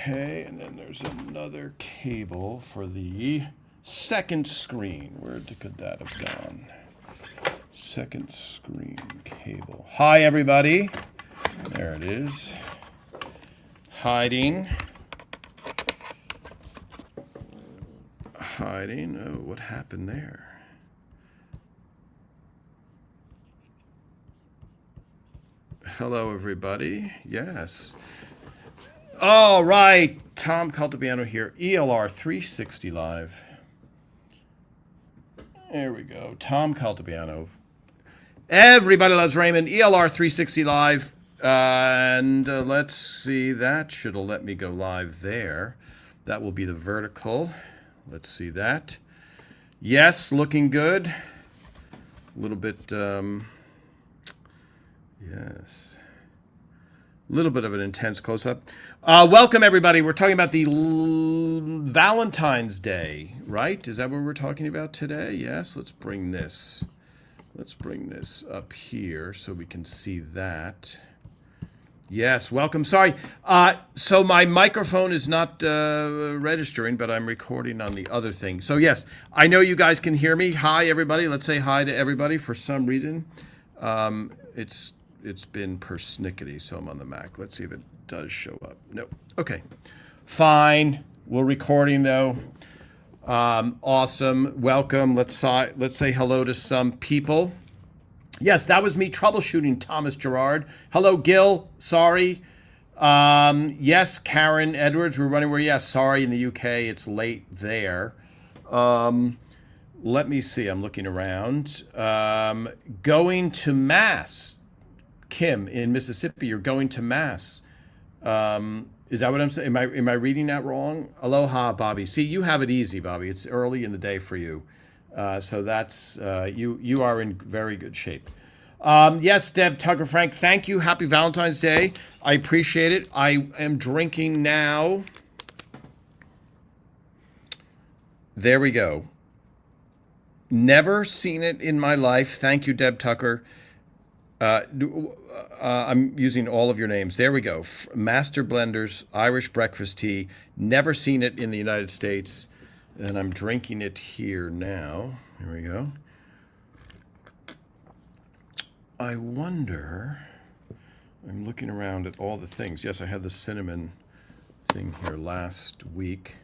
Okay, and then there's another cable for the second screen. Where could that have gone? Second screen cable. Hi, everybody. There it is. Hiding. Hiding. Oh, what happened there? Hello, everybody. Yes. All right. Tom Caltabiano here. ELR 360 Live. There we go. Tom Caltabiano. Everybody loves Raymond. ELR 360 Live. And let's see. That should have let me go live there. That will be the vertical. Let's see that. Yes, looking good. A little bit, yes. A little bit of an intense close-up. Welcome, everybody. We're talking about the Valentine's Day, right? Is that what we're talking about today? Yes, let's bring this. Let's bring this up here so we can see that. Yes, welcome. Sorry. So my microphone is not registering, but I'm recording on the other thing. So yes, I know you guys can hear me. Hi, everybody. Let's say hi to everybody. For some reason, it's been persnickety, so I'm on the Mac. Let's see if it does show up. Nope. Okay. Fine. We're recording though. Awesome. Welcome. Let's say hello to some people. Yes, that was me troubleshooting Thomas Gerard. Hello, Gil. Sorry. Yes, Karen Edwards. We're running where? Yes, sorry. In the UK, it's late there. Let me see. I'm looking around. Going to Mass. Kim in Mississippi, you're going to Mass. Is that what I'm saying? Am I reading that wrong? Aloha, Bobby. See, you have it easy, Bobby. It's early in the day for you. So that's, you are in very good shape. Yes, Deb Tucker Frank, thank you. Happy Valentine's Day. I appreciate it. I am drinking now. There we go. Never seen it in my life. Thank you, Deb Tucker. I'm using all of your names. There we go. Master Blenders, Irish breakfast tea. Never seen it in the United States. And I'm drinking it here now. Here we go. I wonder, I'm looking around at all the things. Yes, I had the cinnamon thing here last week.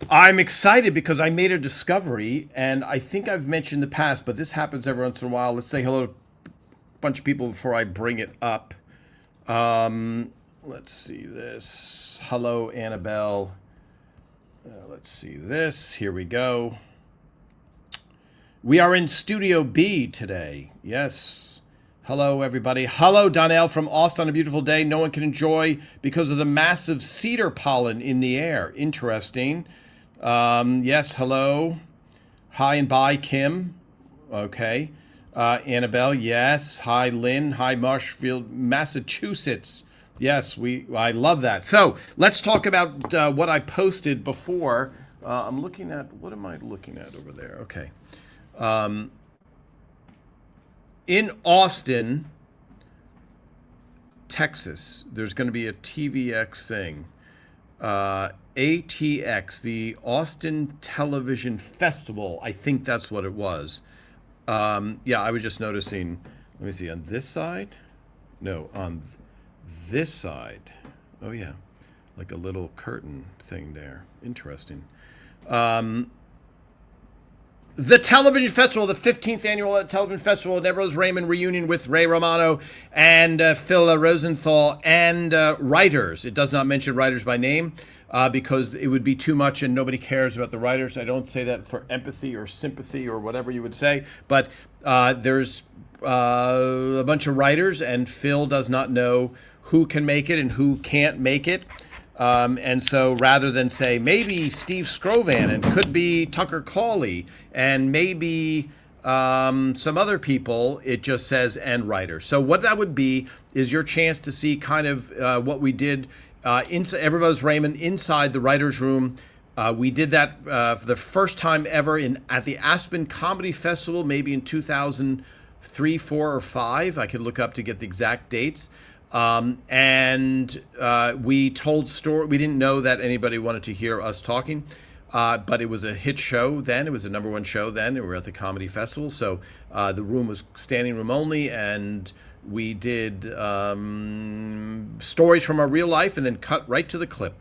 I'm excited because I made a discovery, and I think I've mentioned in the past, but this happens every once in a while. Let's say hello to bunch of people before I bring it up. Let's see this. Hello, Annabelle. Let's see this. Here we go. We are in Studio B today. Yes. Hello, everybody. Hello, Donnell from Austin on a beautiful day. No one can enjoy because of the massive cedar pollen in the air. Interesting. Yes, hello. Hi and bye, Kim. Okay. Annabelle, yes. Hi, Lynn. Hi, Marshfield, Massachusetts. Yes, I love that. So let's talk about what I posted before. I'm looking at, what am I looking at over there? Okay. In Austin, Texas, there's going to be a TVX thing. ATX, the Austin Television Festival. I think that's what it was. Yeah, I was just noticing, let me see, on this side? No, on this side. Oh, yeah, like a little curtain thing there. Interesting. The Television Festival, the 15th Annual Television Festival, Deborah's Raymond reunion with Ray Romano and Phil Rosenthal and writers. It does not mention writers by name. Because it would be too much and nobody cares about the writers. I don't say that for empathy or sympathy or whatever you would say, but there's a bunch of writers and Phil does not know who can make it and who can't make it. And so rather than say maybe Steve Scrovan and could be Tucker Cawley and maybe some other people, it just says and writers. So what that would be is your chance to see kind of what we did inside Everybody's Raymond inside the writer's room. We did that for the first time ever at the Aspen Comedy Festival, maybe in 2003, 4, or 5. I could look up to get the exact dates. And we told story. We didn't know that anybody wanted to hear us talking, but it was a hit show then. It was a number one show then. And we were at the comedy festival, so the room was standing room only, and we did stories from our real life, and then cut right to the clip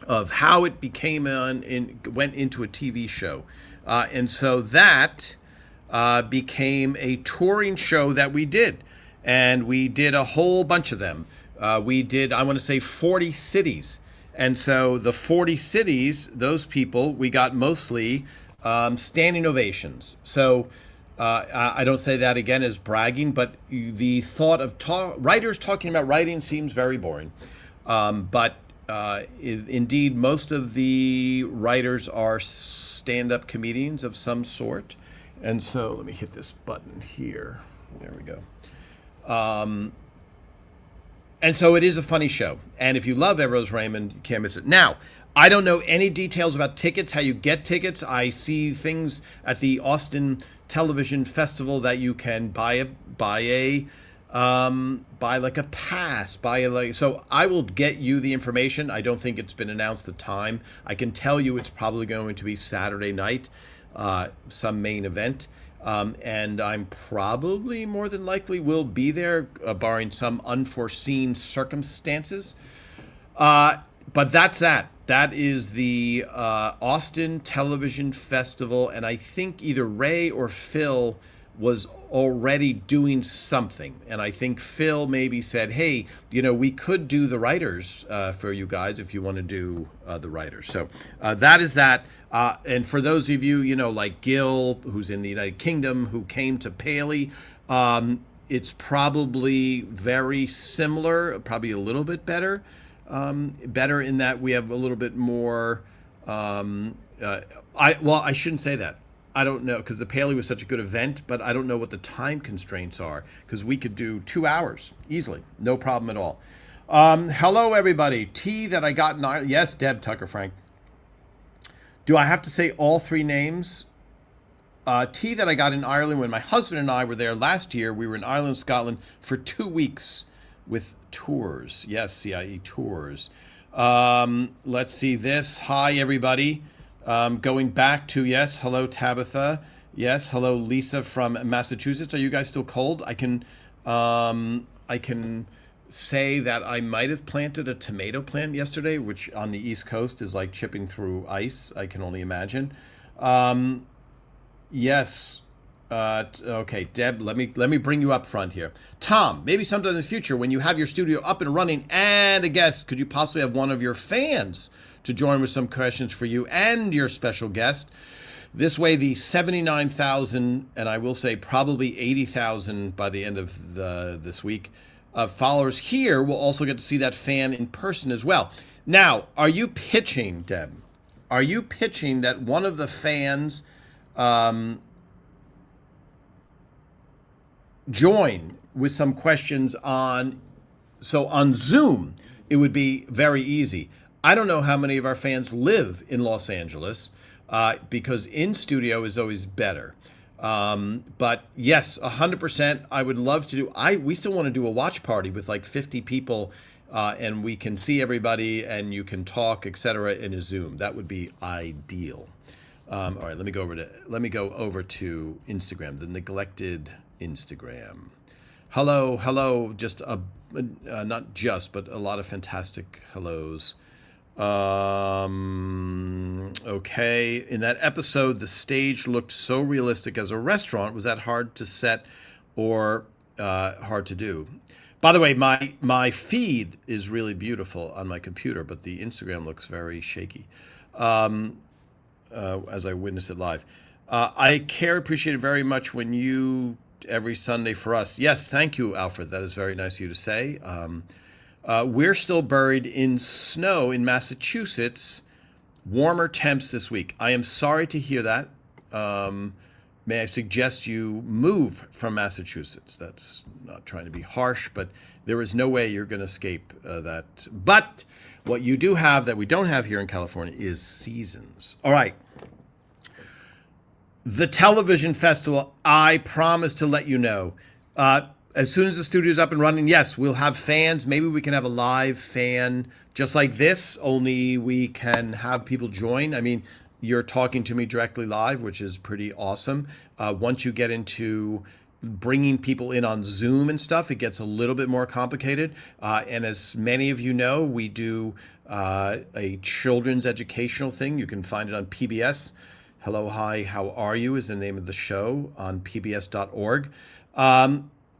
of how it went into a TV show, and so that became a touring show that we did. And we did a whole bunch of them. We did, I want to say, 40 cities. And so the 40 cities, those people, we got mostly standing ovations. So I don't say that again as bragging, but the thought of writers talking about writing seems very boring. But indeed, most of the writers are stand-up comedians of some sort. And so let me hit this button here. There we go. And so it is a funny show. And if you love Ed Rose Raymond, you can't miss it. Now, I don't know any details about tickets, how you get tickets. I see things at the Austin Television Festival that you can buy like a pass, so I will get you the information. I don't think it's been announced the time. I can tell you it's probably going to be Saturday night, some main event. And I'm probably more than likely will be there, barring some unforeseen circumstances. But that's that. That is the Austin Television Festival, and I think either Ray or Phil was already doing something. And I think Phil maybe said, hey, we could do the writers for you guys if you want to do the writers. So that is that. And for those of you, like Gil, who's in the United Kingdom, who came to Paley, it's probably very similar, probably a little bit better. Better in that we have a little bit more. I shouldn't say that. I don't know, because the Paley was such a good event, but I don't know what the time constraints are, because we could do 2 hours easily, no problem at all. Hello, everybody. Tea that I got in Ireland. Yes, Deb Tucker Frank. Do I have to say all 3 names? Tea that I got in Ireland when my husband and I were there last year. We were in Ireland, Scotland for 2 weeks with tours. Yes, CIE tours. Let's see this. Hi, everybody. Going back to, yes, hello, Tabitha. Yes, hello, Lisa from Massachusetts. Are you guys still cold? I can say that I might have planted a tomato plant yesterday, which on the East Coast is like chipping through ice. I can only imagine. Yes. Okay, Deb, let me bring you up front here. Tom, maybe sometime in the future when you have your studio up and running and a guest, could you possibly have one of your fans to join with some questions for you and your special guest? This way, the 79,000, and I will say probably 80,000 by the end of this week, followers here will also get to see that fan in person as well. Now, are you pitching, Deb? Are you pitching that one of the fans join with some questions on Zoom? It would be very easy. I don't know how many of our fans live in Los Angeles, because in studio is always better. But yes, 100%. I would love to do. We still want to do a watch party with like 50 people, and we can see everybody, and you can talk, etc. in a Zoom. That would be ideal. All right, let me go over to Instagram, the neglected Instagram. Hello. Just not just, but a lot of fantastic hellos. Okay. In that episode, the stage looked so realistic as a restaurant. Was that hard to set or hard to do? By the way, my feed is really beautiful on my computer, but the Instagram looks very shaky as I witness it live. I appreciate it very much when you every Sunday for us. Yes, thank you, Alfred. That is very nice of you to say. We're still buried in snow in Massachusetts. Warmer temps this week. I am sorry to hear that. May I suggest you move from Massachusetts? That's not trying to be harsh, but there is no way you're going to escape that. But what you do have that we don't have here in California is seasons. All right. The television festival, I promise to let you know. as soon as the studio's up and running, yes, we'll have fans. Maybe we can have a live fan just like this, only we can have people join. I mean, you're talking to me directly live, which is pretty awesome. Once you get into bringing people in on Zoom and stuff, it gets a little bit more complicated. And as many of you know, we do a children's educational thing. You can find it on PBS. Hello, Hi, How Are You is the name of the show on pbs.org.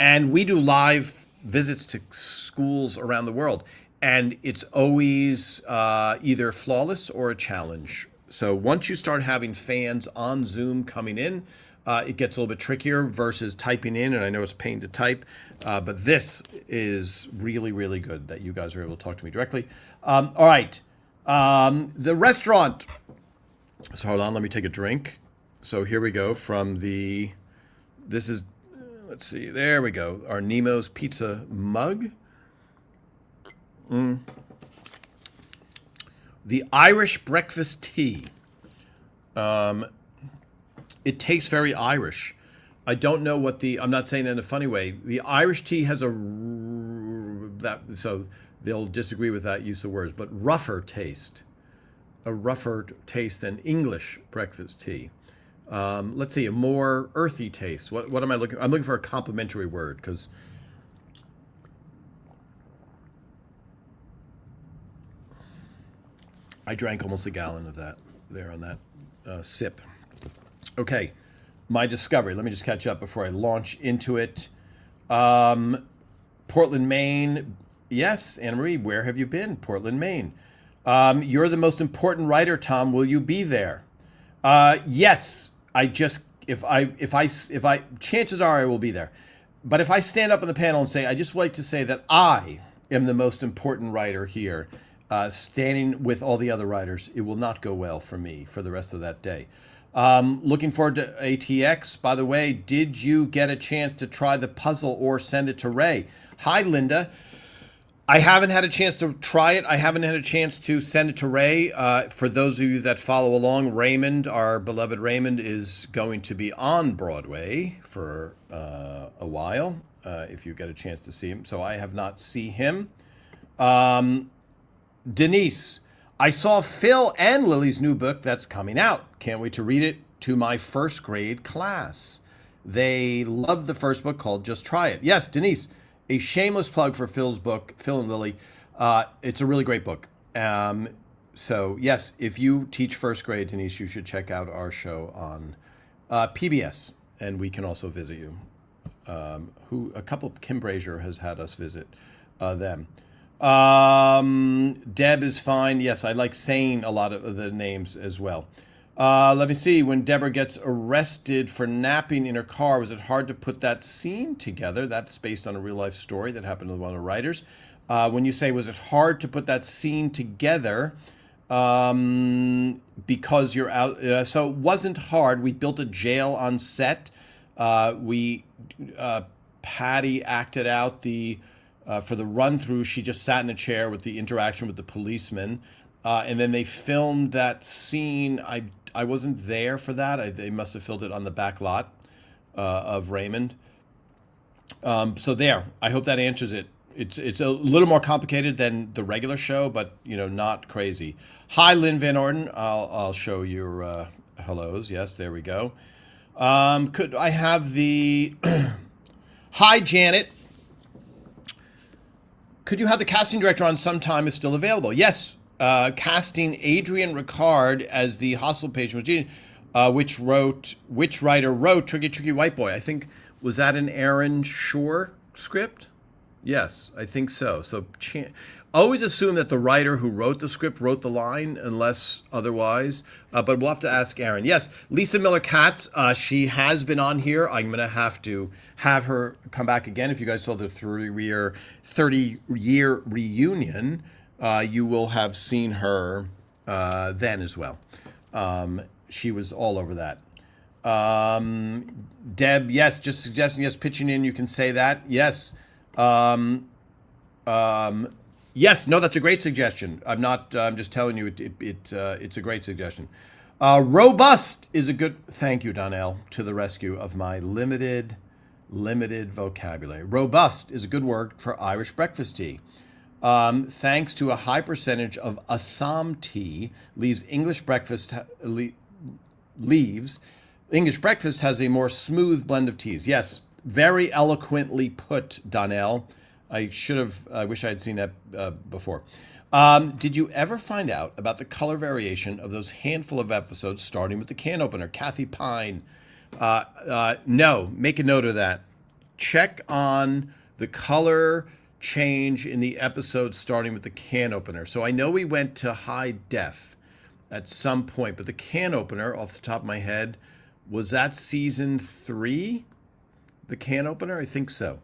And we do live visits to schools around the world. And it's always either flawless or a challenge. So once you start having fans on Zoom coming in, it gets a little bit trickier versus typing in. And I know it's a pain to type, but this is really, really good that you guys are able to talk to me directly. All right. The restaurant. So hold on, let me take a drink. So here we go from the, this is, let's see, there we go. Our Nemo's Pizza mug. The Irish breakfast tea. It tastes very Irish. I don't know what the, I'm not saying it in a funny way. The Irish tea has so they'll disagree with that use of words, but rougher taste. A rougher taste than English breakfast tea. Let's see, a more earthy taste. What am I looking? I'm looking for a complimentary word because I drank almost a gallon of that there on that sip. Okay, my discovery. Let me just catch up before I launch into it. Portland, Maine. Yes, Anna Marie, where have you been? Portland, Maine. You're the most important writer, Tom. Will you be there? Yes. If I, chances are I will be there. But if I stand up on the panel and say, I just like to say that I am the most important writer here, standing with all the other writers, it will not go well for me for the rest of that day. Looking forward to ATX. By the way, did you get a chance to try the puzzle or send it to Ray? Hi, Linda. I haven't had a chance to try it. I haven't had a chance to send it to Ray. For those of you that follow along, Raymond, our beloved Raymond, is going to be on Broadway for a while, if you get a chance to see him. So I have not seen him. Denise, I saw Phil and Lily's new book that's coming out. Can't wait to read it to my first grade class. They loved the first book called Just Try It. Yes, Denise, a shameless plug for Phil's book, Phil and Lily. It's a really great book. So yes, if you teach first grade, Denise, you should check out our show on PBS, and we can also visit you. Kim Brazier has had us visit them. Deb is fine. Yes, I like saying a lot of the names as well. Let me see. When Deborah gets arrested for napping in her car, was it hard to put that scene together? That's based on a real life story that happened to one of the writers. When you say, was it hard to put that scene together? Because you're out. So it wasn't hard. We built a jail on set. Patty acted out for the run through. She just sat in a chair with the interaction with the policeman. And then they filmed that scene. I wasn't there for that. They must have filmed it on the back lot of Raymond. So there, I hope that answers it. It's a little more complicated than the regular show, but not crazy. Hi, Lynn Van Orden. I'll show your hellos. Yes, there we go. Could I have the Hi, Janet. Could you have the casting director on sometime is still available? Yes. Casting Adrian Ricard as the hospital patient with Gene, which writer wrote Tricky Tricky White Boy. I think, was that an Aaron Shore script? Yes, I think so. So always assume that the writer who wrote the script wrote the line, unless otherwise. But we'll have to ask Aaron. Yes, Lisa Miller Katz, she has been on here. I'm going to have her come back again. If you guys saw the 30-year reunion, you will have seen her then as well. She was all over that. Deb, yes, just suggesting, yes, pitching in, you can say that. Yes. Yes, no, that's a great suggestion. I'm just telling you, it's a great suggestion. Robust is a good, thank you, Donnell, to the rescue of my limited Limited vocabulary. Robust is a good word for Irish breakfast tea. Thanks to a high percentage of Assam tea, leaves English breakfast has a more smooth blend of teas. Yes, very eloquently put, Donnell. I wish I had seen that before. Did you ever find out about the color variation of those handful of episodes starting with the can opener? Kathy Pine. No, make a note of that. Check on the color change in the episode starting with the can opener. So I know we went to high def at some point, but the can opener, off the top of my head, was that season 3? The can opener? I think so.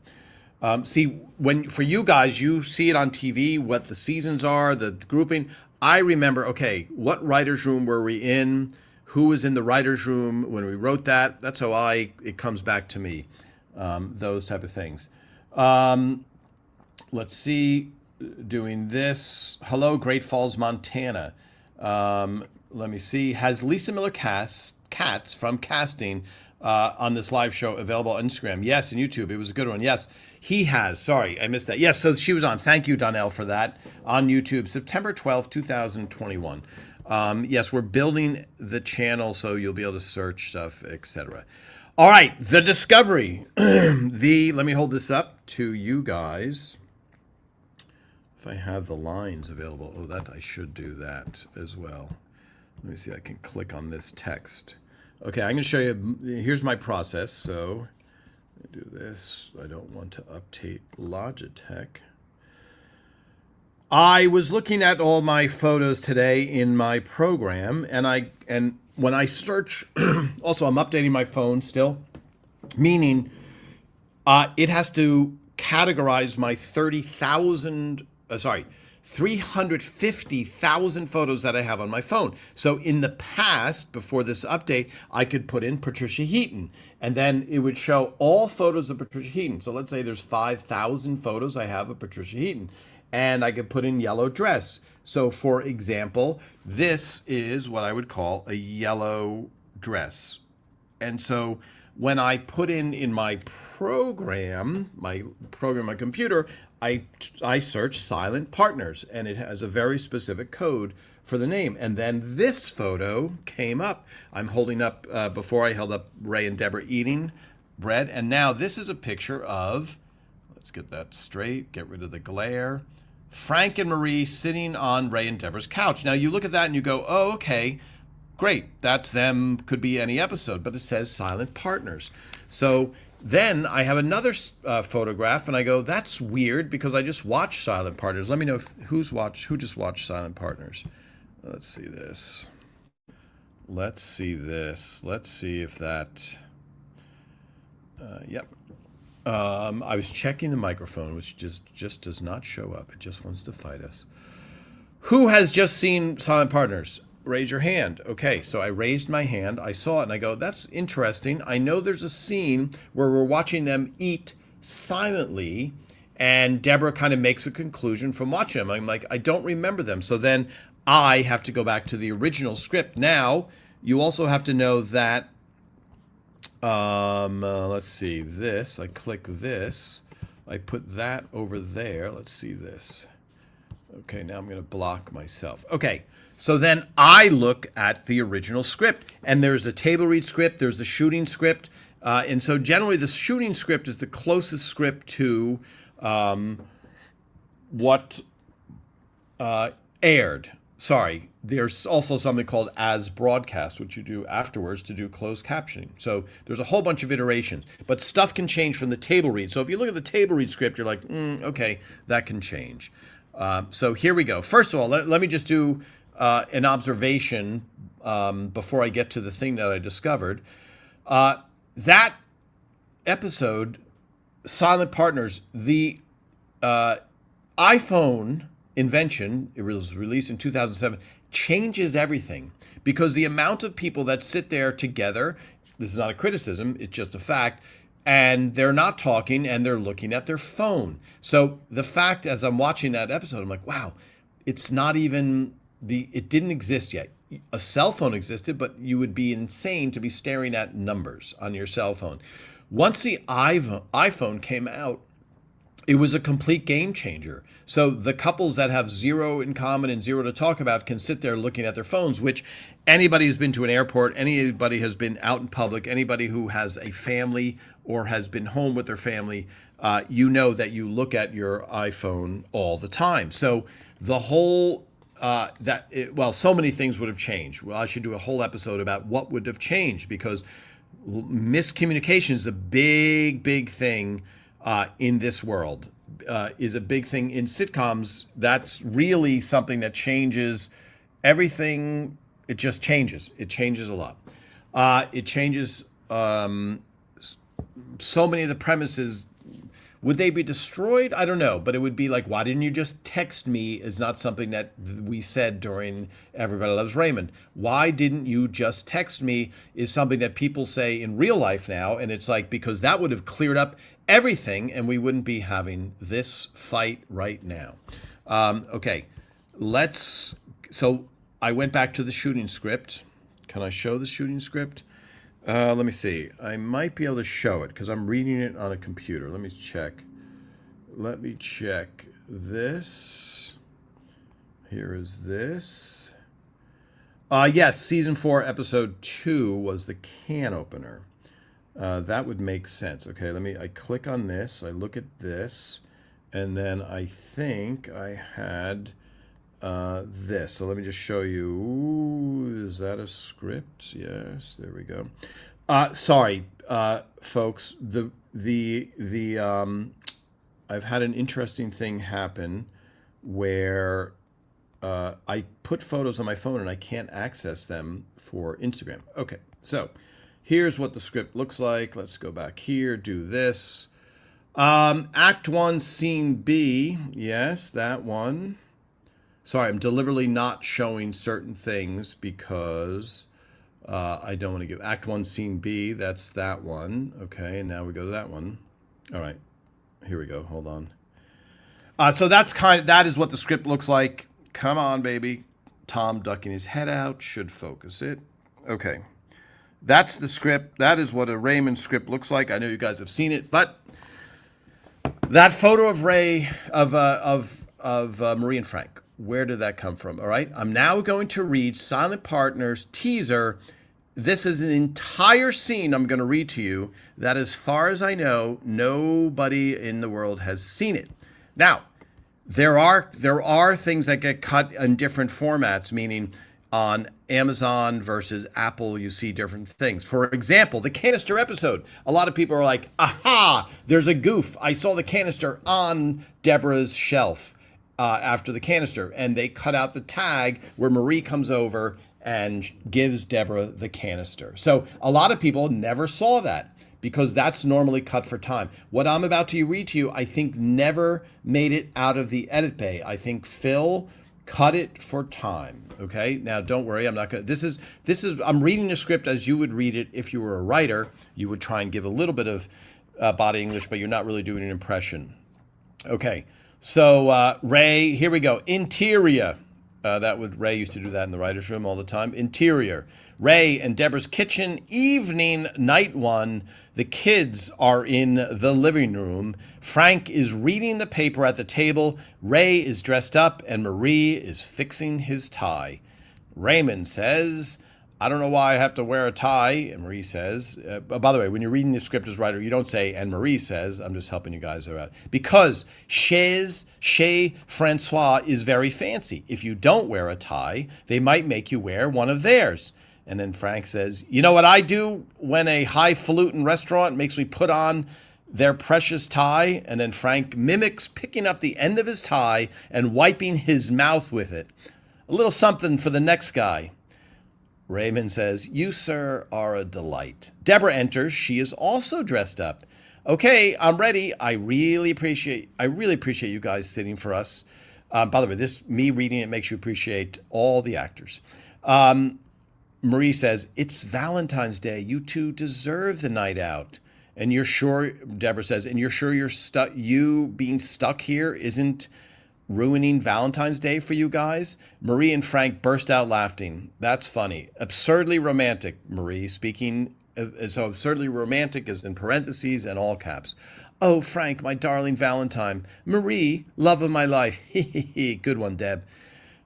See, when for you guys, you see it on TV, what the seasons are, the grouping. I remember, okay, what writer's room were we in? Who was in the writer's room when we wrote that? That's how it comes back to me, those type of things. Let's see, doing this. Hello, Great Falls, Montana. Let me see. Has Lisa Miller Katz from casting on this live show available on Instagram? Yes, and YouTube. It was a good one. Yes, he has. Sorry, I missed that. Yes, so she was on. Thank you, Donnell, for that. On YouTube, September 12th, 2021. Yes, we're building the channel so you'll be able to search stuff, etc. All right, the Discovery. Let me hold this up to you guys. If I have the lines available. Oh, that I should do that as well. Let me see, I can click on this text. Okay, I'm going to show you, here's my process. So, do this. I don't want to update Logitech. I was looking at all my photos today in my program, and when I search, also I'm updating my phone still, meaning it has to categorize my 350,000 photos that I have on my phone. So in the past, before this update, I could put in Patricia Heaton, and then it would show all photos of Patricia Heaton. So let's say there's 5,000 photos I have of Patricia Heaton, and I could put in yellow dress. So for example, this is what I would call a yellow dress. And so when I put in my program, my computer, I search Silent Partners, and it has a very specific code for the name. And then this photo came up. I'm holding up, before I held up Ray and Deborah eating bread. And now this is a picture of, let's get that straight, get rid of the glare, Frank and Marie sitting on Ray and Deborah's couch. Now you look at that and you go, oh, okay, great. That's them, could be any episode, but it says Silent Partners. So then I have another photograph, and I go, that's weird because I just watched Silent Partners. Let me know who just watched Silent Partners. Let's see this. Let's see this. Let's see if that. Yep. I was checking the microphone, which just does not show up. It just wants to fight us. Who has just seen Silent Partners? Raise your hand. Okay, so I raised my hand. I saw it, and I go, that's interesting. I know there's a scene where we're watching them eat silently, and Deborah kind of makes a conclusion from watching them. I'm like, I don't remember them. So then I have to go back to the original script. Now, you also have to know that, let's see, this. I click this. I put that over there. Let's see this. Okay, now I'm going to block myself. Okay. So then I look at the original script, and there's a table read script, there's the shooting script, and so generally the shooting script is the closest script to what aired. Sorry, there's also something called as broadcast, which you do afterwards to do closed captioning. So there's a whole bunch of iterations, but stuff can change from the table read. So if you look at the table read script, you're like, okay, that can change. So here we go. First of all, let me just do an observation before I get to the thing that I discovered. That episode, Silent Partners, the iPhone invention, it was released in 2007, changes everything, because the amount of people that sit there together, this is not a criticism, it's just a fact, and they're not talking and they're looking at their phone. So the fact, as I'm watching that episode, I'm like, wow, it's not even it didn't exist yet. A cell phone existed, but you would be insane to be staring at numbers on your cell phone. Once the iPhone came out, it was a complete game changer. So the couples that have zero in common and zero to talk about can sit there looking at their phones, which anybody who's been to an airport, anybody has been out in public, anybody who has a family or has been home with their family, you know that you look at your iPhone all the time. So the whole so many things would have changed. Well, I should do a whole episode about what would have changed, because miscommunication is a big thing in this world, is a big thing in sitcoms. That's really something that changes everything. It just changes. It changes a lot. It changes so many of the premises. Would they be destroyed? I don't know, but it would be like, why didn't you just text me? Is not something that we said during Everybody Loves Raymond. Why didn't you just text me is something that people say in real life now, and it's like, because that would have cleared up everything and we wouldn't be having this fight right now. Okay, so I went back to the shooting script. Can I show the shooting script? Let me see. I might be able to show it because I'm reading it on a computer. Let me check. This. Here is this. Yes, season 4, episode 2 was the can opener. That would make sense. Okay, I click on this. I look at this, and then I think I had this. So let me just show you. Ooh, is that a script? Yes, there we go. Sorry, folks. I've had an interesting thing happen where I put photos on my phone and I can't access them for Instagram. Okay, so here's what the script looks like. Let's go back here, do this. Act 1, Scene B. Yes, that one. Sorry, I'm deliberately not showing certain things because I don't want to give. Act 1, Scene B, that's that one. Okay, and now we go to that one. All right, here we go. Hold on. So that is what the script looks like. Come on, baby. Tom ducking his head out should focus it. Okay, that's the script. That is what a Raymond script looks like. I know you guys have seen it, but that photo of Ray of Marie and Frank. Where did that come from? All right. I'm now going to read Silent Partner's teaser. This is an entire scene I'm going to read to you that, as far as I know, nobody in the world has seen it. Now, there are things that get cut in different formats, meaning on Amazon versus Apple, you see different things. For example, the canister episode. A lot of people are like, aha, there's a goof. I saw the canister on Deborah's shelf. After the canister, and they cut out the tag where Marie comes over and gives Deborah the canister. So a lot of people never saw that because that's normally cut for time. What I'm about to read to you, I think never made it out of the edit bay. I think Phil cut it for time. Okay, now don't worry, I'm not gonna. This is. I'm reading the script as you would read it if you were a writer. You would try and give a little bit of body English, but you're not really doing an impression. Okay. So Ray, here we go. Interior. Ray used to do that in the writer's room all the time. Interior. Ray and Deborah's kitchen, evening, night 1. The kids are in the living room. Frank is reading the paper at the table. Ray is dressed up and Marie is fixing his tie. Raymond says, I don't know why I have to wear a tie. And Marie says, by the way, when you're reading the script as writer, you don't say, and Marie says. I'm just helping you guys out. Because Chez Francois is very fancy. If you don't wear a tie, they might make you wear one of theirs. And then Frank says, you know what I do when a highfalutin restaurant makes me put on their precious tie? And then Frank mimics picking up the end of his tie and wiping his mouth with it. A little something for the next guy. Raymond says, you, sir, are a delight. Deborah enters. She is also dressed up. Okay, I'm ready. I really appreciate you guys sitting for us. By the way, me reading it makes you appreciate all the actors. Marie says, it's Valentine's Day. You two deserve the night out. And you're sure, Deborah says, and you're sure you being stuck here isn't ruining Valentine's Day for you guys? Marie and Frank burst out laughing. That's funny. Absurdly romantic, Marie, speaking And so certainly romantic is in parentheses and all caps. Oh, Frank, my darling Valentine. Marie, love of my life. Good one, Deb.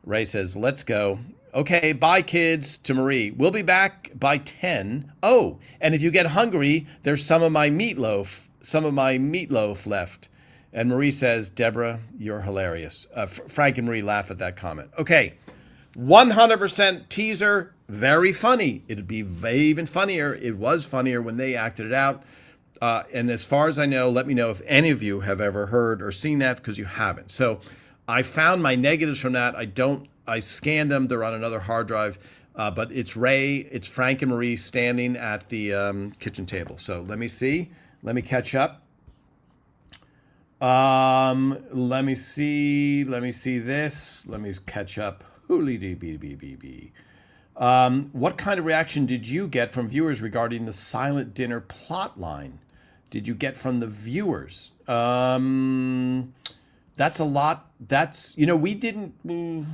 Ray says, let's go. Okay, bye, kids, to Marie. We'll be back by 10. Oh, and if you get hungry, there's some of my meatloaf left. And Marie says, Deborah, you're hilarious. Frank and Marie laugh at that comment. Okay, 100% teaser, very funny. It'd be even funnier. It was funnier when they acted it out. And as far as I know, let me know if any of you have ever heard or seen that, because you haven't. So I found my negatives from that. I scanned them. They're on another hard drive. But it's Frank and Marie standing at the kitchen table. So let me see. Let me catch up. Let me see this. Let me catch up. What kind of reaction did you get from viewers regarding the silent dinner plot line? Did you get from the viewers? That's a lot. We didn't.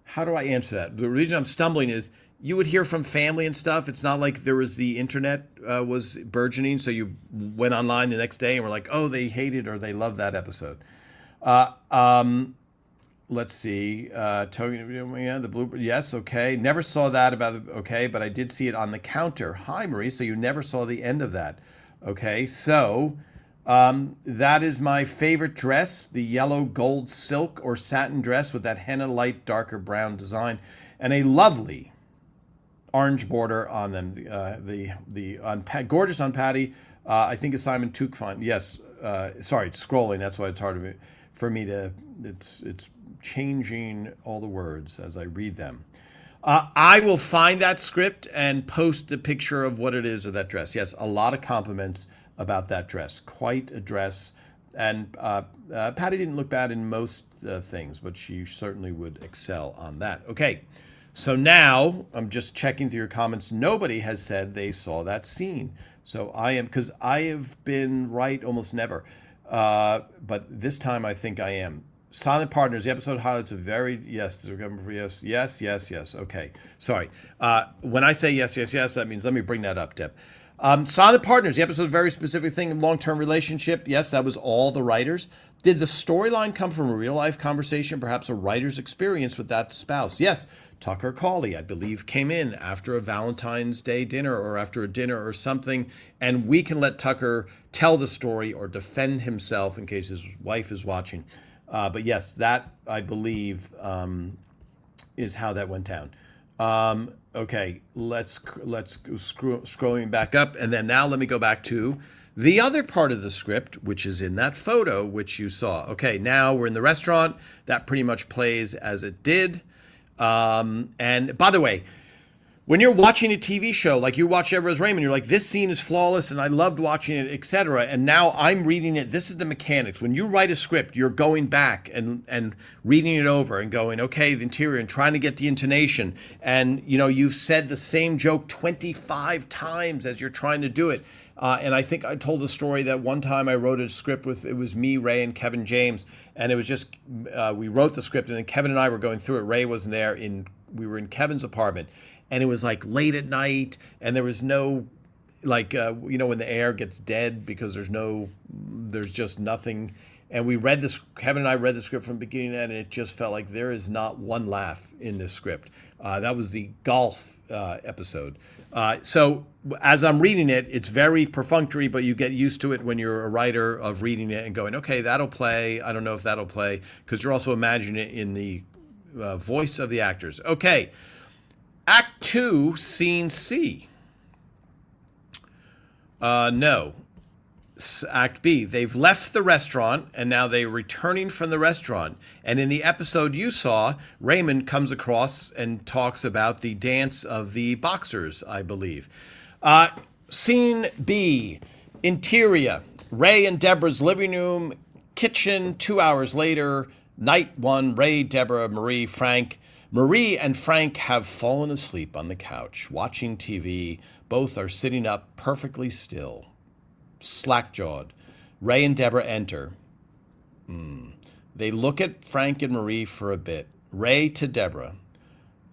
How do I answer that? The reason I'm stumbling is you would hear from family and stuff. It's not like there was the internet was burgeoning, so you went online the next day and were like, oh, they hated or they loved that episode. Let's see. The blooper. Yes, okay. Never saw that okay, but I did see it on the counter. Hi, Marie. So you never saw the end of that. Okay, so that is my favorite dress, the yellow gold silk or satin dress with that henna light darker brown design and a lovely orange border on them. Gorgeous on Patty. I think it's Simon Tukfine. Yes. Sorry, it's scrolling. That's why it's hard for me to. It's changing all the words as I read them. I will find that script and post a picture of what it is of that dress. Yes, a lot of compliments about that dress. Quite a dress. And Patty didn't look bad in most things, but she certainly would excel on that. Okay, so now I'm just checking through your comments. Nobody has said they saw that scene. So because I have been right almost never. But this time I think I am. Silent Partners, the episode highlights a very, yes. Okay, sorry. When I say yes, that means, let me bring that up, Deb. Silent Partners, the episode, very specific thing, long-term relationship. Yes, that was all the writers. Did the storyline come from a real-life conversation, perhaps a writer's experience with that spouse? Yes, Tucker Cawley, I believe, came in after a Valentine's Day dinner or after a dinner or something, and we can let Tucker tell the story or defend himself in case his wife is watching. But yes, that, I believe, is how that went down. Okay, let's scrolling back up. And then now let me go back to the other part of the script, which is in that photo, which you saw. Okay, now we're in the restaurant. That pretty much plays as it did. And by the way, when you're watching a TV show, like you watch Deborah Raymond, you're like, this scene is flawless and I loved watching it, etc. And now I'm reading it. This is the mechanics. When you write a script, you're going back and reading it over and going, okay, the interior, and trying to get the intonation. And, you've said the same joke 25 times as you're trying to do it. And I think I told the story that one time I wrote a script it was me, Ray, and Kevin James. And it was just, we wrote the script and then Kevin and I were going through it. Ray wasn't there. We were in Kevin's apartment. And it was like late at night, and there was no, when the air gets dead because there's just nothing. And Kevin and I read the script from beginning to end, and it just felt like there is not one laugh in this script. That was the golf episode. So as I'm reading it, it's very perfunctory, but you get used to it when you're a writer of reading it and going, okay, that'll play. I don't know if that'll play, because you're also imagining it in the voice of the actors. Okay. Act 2, Scene C. No. Act B. They've left the restaurant, and now they're returning from the restaurant. And in the episode you saw, Raymond comes across and talks about the dance of the boxers, I believe. Scene B. Interior. Ray and Deborah's living room, kitchen. 2 hours later, night 1. Ray, Deborah, Marie, Frank. Marie and Frank have fallen asleep on the couch, watching TV. Both are sitting up perfectly still, slack-jawed. Ray and Deborah enter. They look at Frank and Marie for a bit. Ray to Deborah.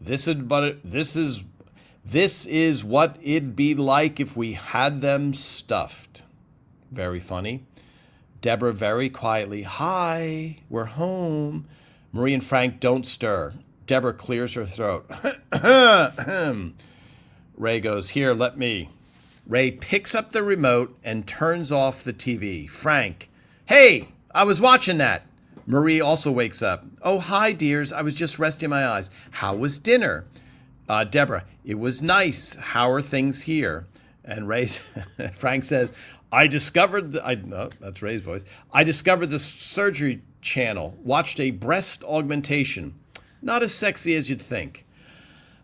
This is This is what it'd be like if we had them stuffed. Very funny. Deborah very quietly, hi, we're home. Marie and Frank don't stir. Deborah clears her throat. Ray goes, here, let me. Ray picks up the remote and turns off the TV. Frank, hey, I was watching that. Marie also wakes up. Oh, hi, dears. I was just resting my eyes. How was dinner? Deborah, it was nice. How are things here? And Frank says, no, that's Ray's voice. I discovered the surgery channel. Watched a breast augmentation. Not as sexy as you'd think.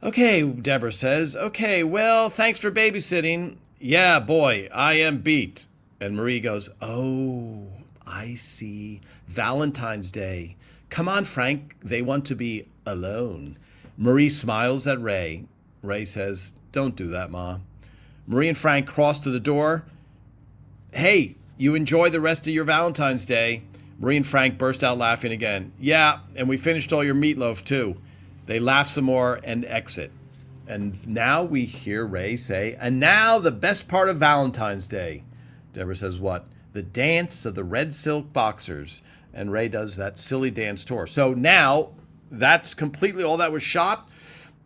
Okay, Deborah says. Okay, well, thanks for babysitting. Yeah, boy, I am beat. And Marie goes, oh, I see. Valentine's Day. Come on, Frank. They want to be alone. Marie smiles at Ray. Ray says, don't do that, Ma. Marie and Frank cross to the door. Hey, you enjoy the rest of your Valentine's Day. Marie and Frank burst out laughing again. Yeah, and we finished all your meatloaf, too. They laugh some more and exit. And now we hear Ray say, and now the best part of Valentine's Day. Deborah says, what? The dance of the red silk boxers. And Ray does that silly dance tour. So now that's completely all that was shot.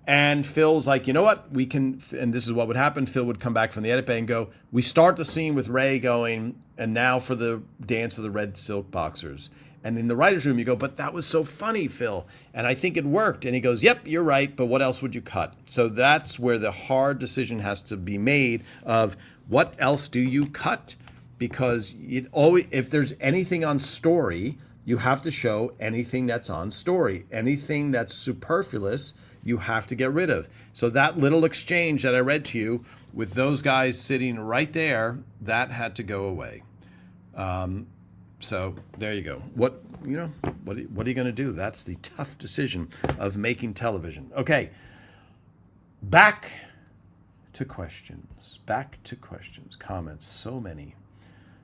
And Phil's like, you know what? We can, and this is what would happen. Phil would come back from the edit bay and go, we start the scene with Ray going, and now for the dance of the red silk boxers. And in the writer's room, you go, but that was so funny, Phil. And I think it worked. And he goes, yep, you're right. But what else would you cut? So that's where the hard decision has to be made of what else do you cut? Because it always, if there's anything on story, you have to show anything that's on story. Anything that's superfluous, you have to get rid of. So that little exchange that I read to you with those guys sitting right there, that had to go away. So there you go. What are you going to do? That's the tough decision of making television. Okay, back to questions. Comments.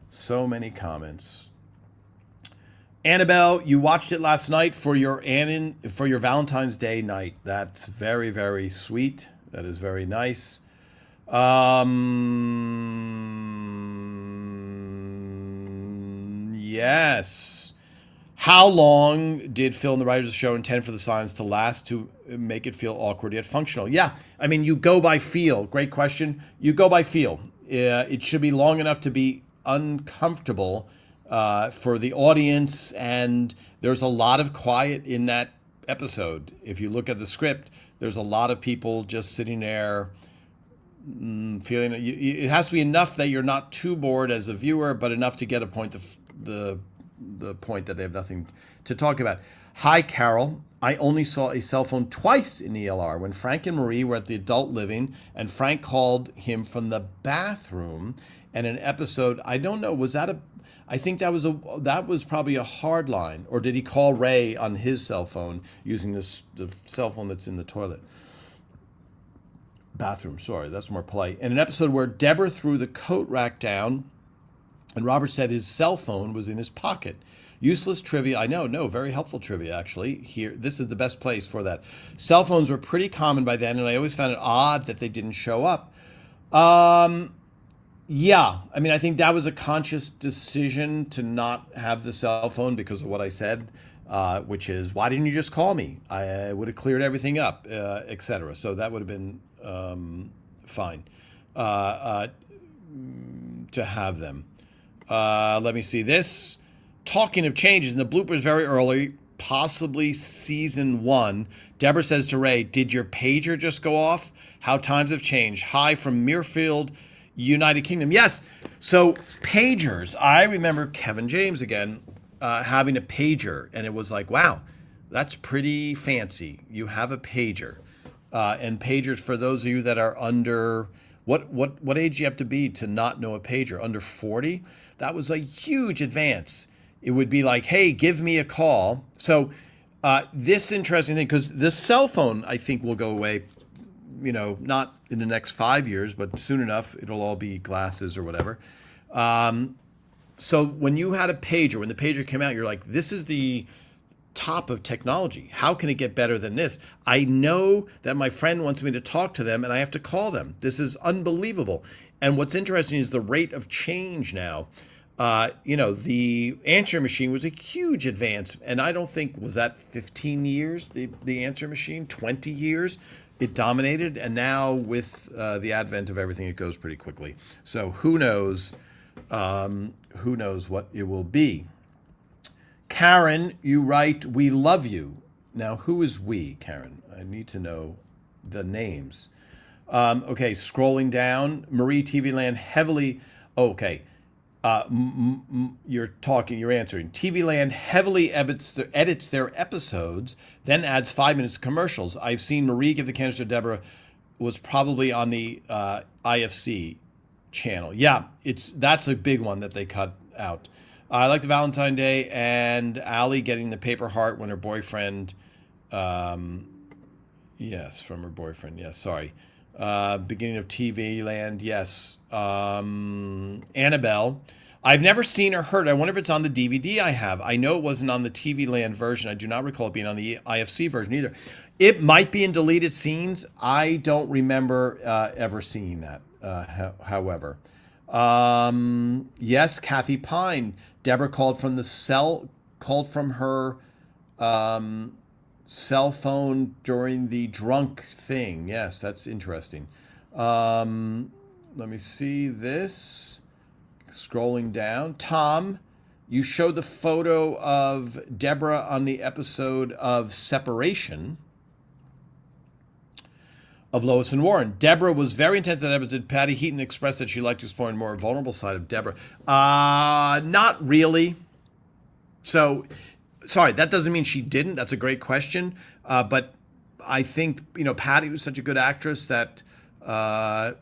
So many comments. Annabelle, you watched it last night for your Valentine's Day night. That's very, very sweet. That is very nice. Yes. How long did Phil and the writers of the show intend for the silence to last to make it feel awkward yet functional? Yeah, I mean, you go by feel. Great question. You go by feel. It should be long enough to be uncomfortable for the audience, and there's a lot of quiet in that episode. If you look at the script, there's a lot of people just sitting there feeling it has to be enough that you're not too bored as a viewer, but enough to get a point the point that they have nothing to talk about. Hi, Carol. I only saw a cell phone twice in ELR, when Frank and Marie were at the adult living and Frank called him from the bathroom, and an episode, I don't know, I think that was probably a hard line, or did he call Ray on his cell phone using the cell phone that's in the toilet? Bathroom, sorry, that's more polite. In an episode where Deborah threw the coat rack down and Robert said his cell phone was in his pocket. Useless trivia, I know, no, very helpful trivia, actually. Here, this is the best place for that. Cell phones were pretty common by then, and I always found it odd that they didn't show up. Yeah, I mean, I think that was a conscious decision to not have the cell phone because of what I said, which is, why didn't you just call me? I would have cleared everything up, etc. So that would have been fine to have them. Let me see this. Talking of changes, in the bloopers very early, possibly season 1, Deborah says to Ray, did your pager just go off? How times have changed. Hi from Muirfield, United Kingdom. Yes, so pagers. I remember Kevin James again having a pager, and it was like, wow, that's pretty fancy. You have a pager. And pagers, for those of you that are under, what age do you have to be to not know a pager? Under 40? That was a huge advance. It would be like, hey, give me a call. So this interesting thing, because the cell phone, I think, will go away, not in the next 5 years, but soon enough, it'll all be glasses or whatever. So when you had a pager, when the pager came out, you're like, this is the top of technology. How can it get better than this? I know that my friend wants me to talk to them and I have to call them. This is unbelievable. And what's interesting is the rate of change now. The answering machine was a huge advance. And I don't think, was that 15 years, the answering machine, 20 years? It dominated. And now with the advent of everything, it goes pretty quickly. So who knows what it will be. Karen, you write, we love you. Now, who is we, Karen? I need to know the names. Okay, scrolling down. Marie TV Land heavily. Okay. You're answering. TV Land heavily edits their episodes, then adds 5 minutes of commercials. I've seen Marie give the canister to Deborah was probably on the IFC channel. Yeah, that's a big one that they cut out. I like the Valentine's Day and Allie getting the paper heart when her boyfriend, yes, from her boyfriend. Yes, sorry. Beginning of TV Land. Yes. Annabelle. I've never seen or heard. I wonder if it's on the DVD I have. I know it wasn't on the TV Land version. I do not recall it being on the IFC version either. It might be in deleted scenes. I don't remember ever seeing that, however. Yes, Kathy Pine. Deborah called from her cell phone during the drunk thing. Yes, that's interesting. Let me see this. Scrolling down. Tom, you showed the photo of Deborah on the episode of Separation of Lois and Warren. Deborah was very intense in that episode. Patty Heaton expressed that she liked to explore a more vulnerable side of Deborah. Not really. So, sorry, that doesn't mean she didn't. That's a great question. But I think, Patty was such a good actress that I'm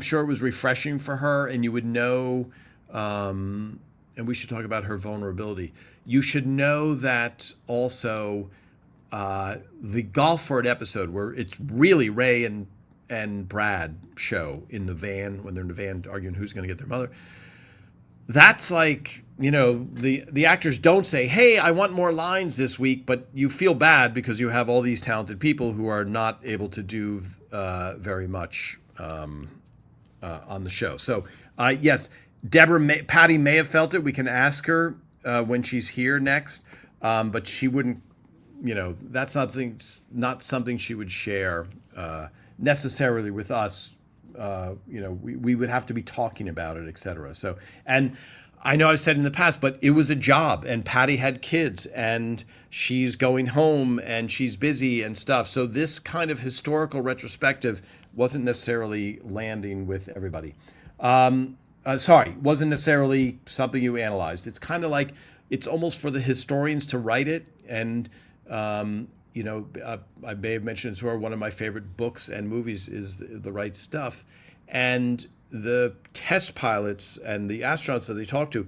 sure it was refreshing for her, and you would know, and we should talk about her vulnerability. You should know that also the Golf for It episode, where it's really Ray and Brad show in the van, when they're in the van arguing who's going to get their mother. That's like, the actors don't say, hey, I want more lines this week, but you feel bad because you have all these talented people who are not able to do very much on the show. So, yes, Patty may have felt it. We can ask her when she's here next, but she wouldn't, that's not something she would share necessarily with us. We would have to be talking about it, et cetera. So, and I know I've said in the past, but it was a job, and Patty had kids, and she's going home, and she's busy and stuff. So this kind of historical retrospective wasn't necessarily landing with everybody. Wasn't necessarily something you analyzed. It's kind of like, it's almost for the historians to write it. And, I may have mentioned it's one of my favorite books and movies is The Right Stuff. And the test pilots and the astronauts that they talked to,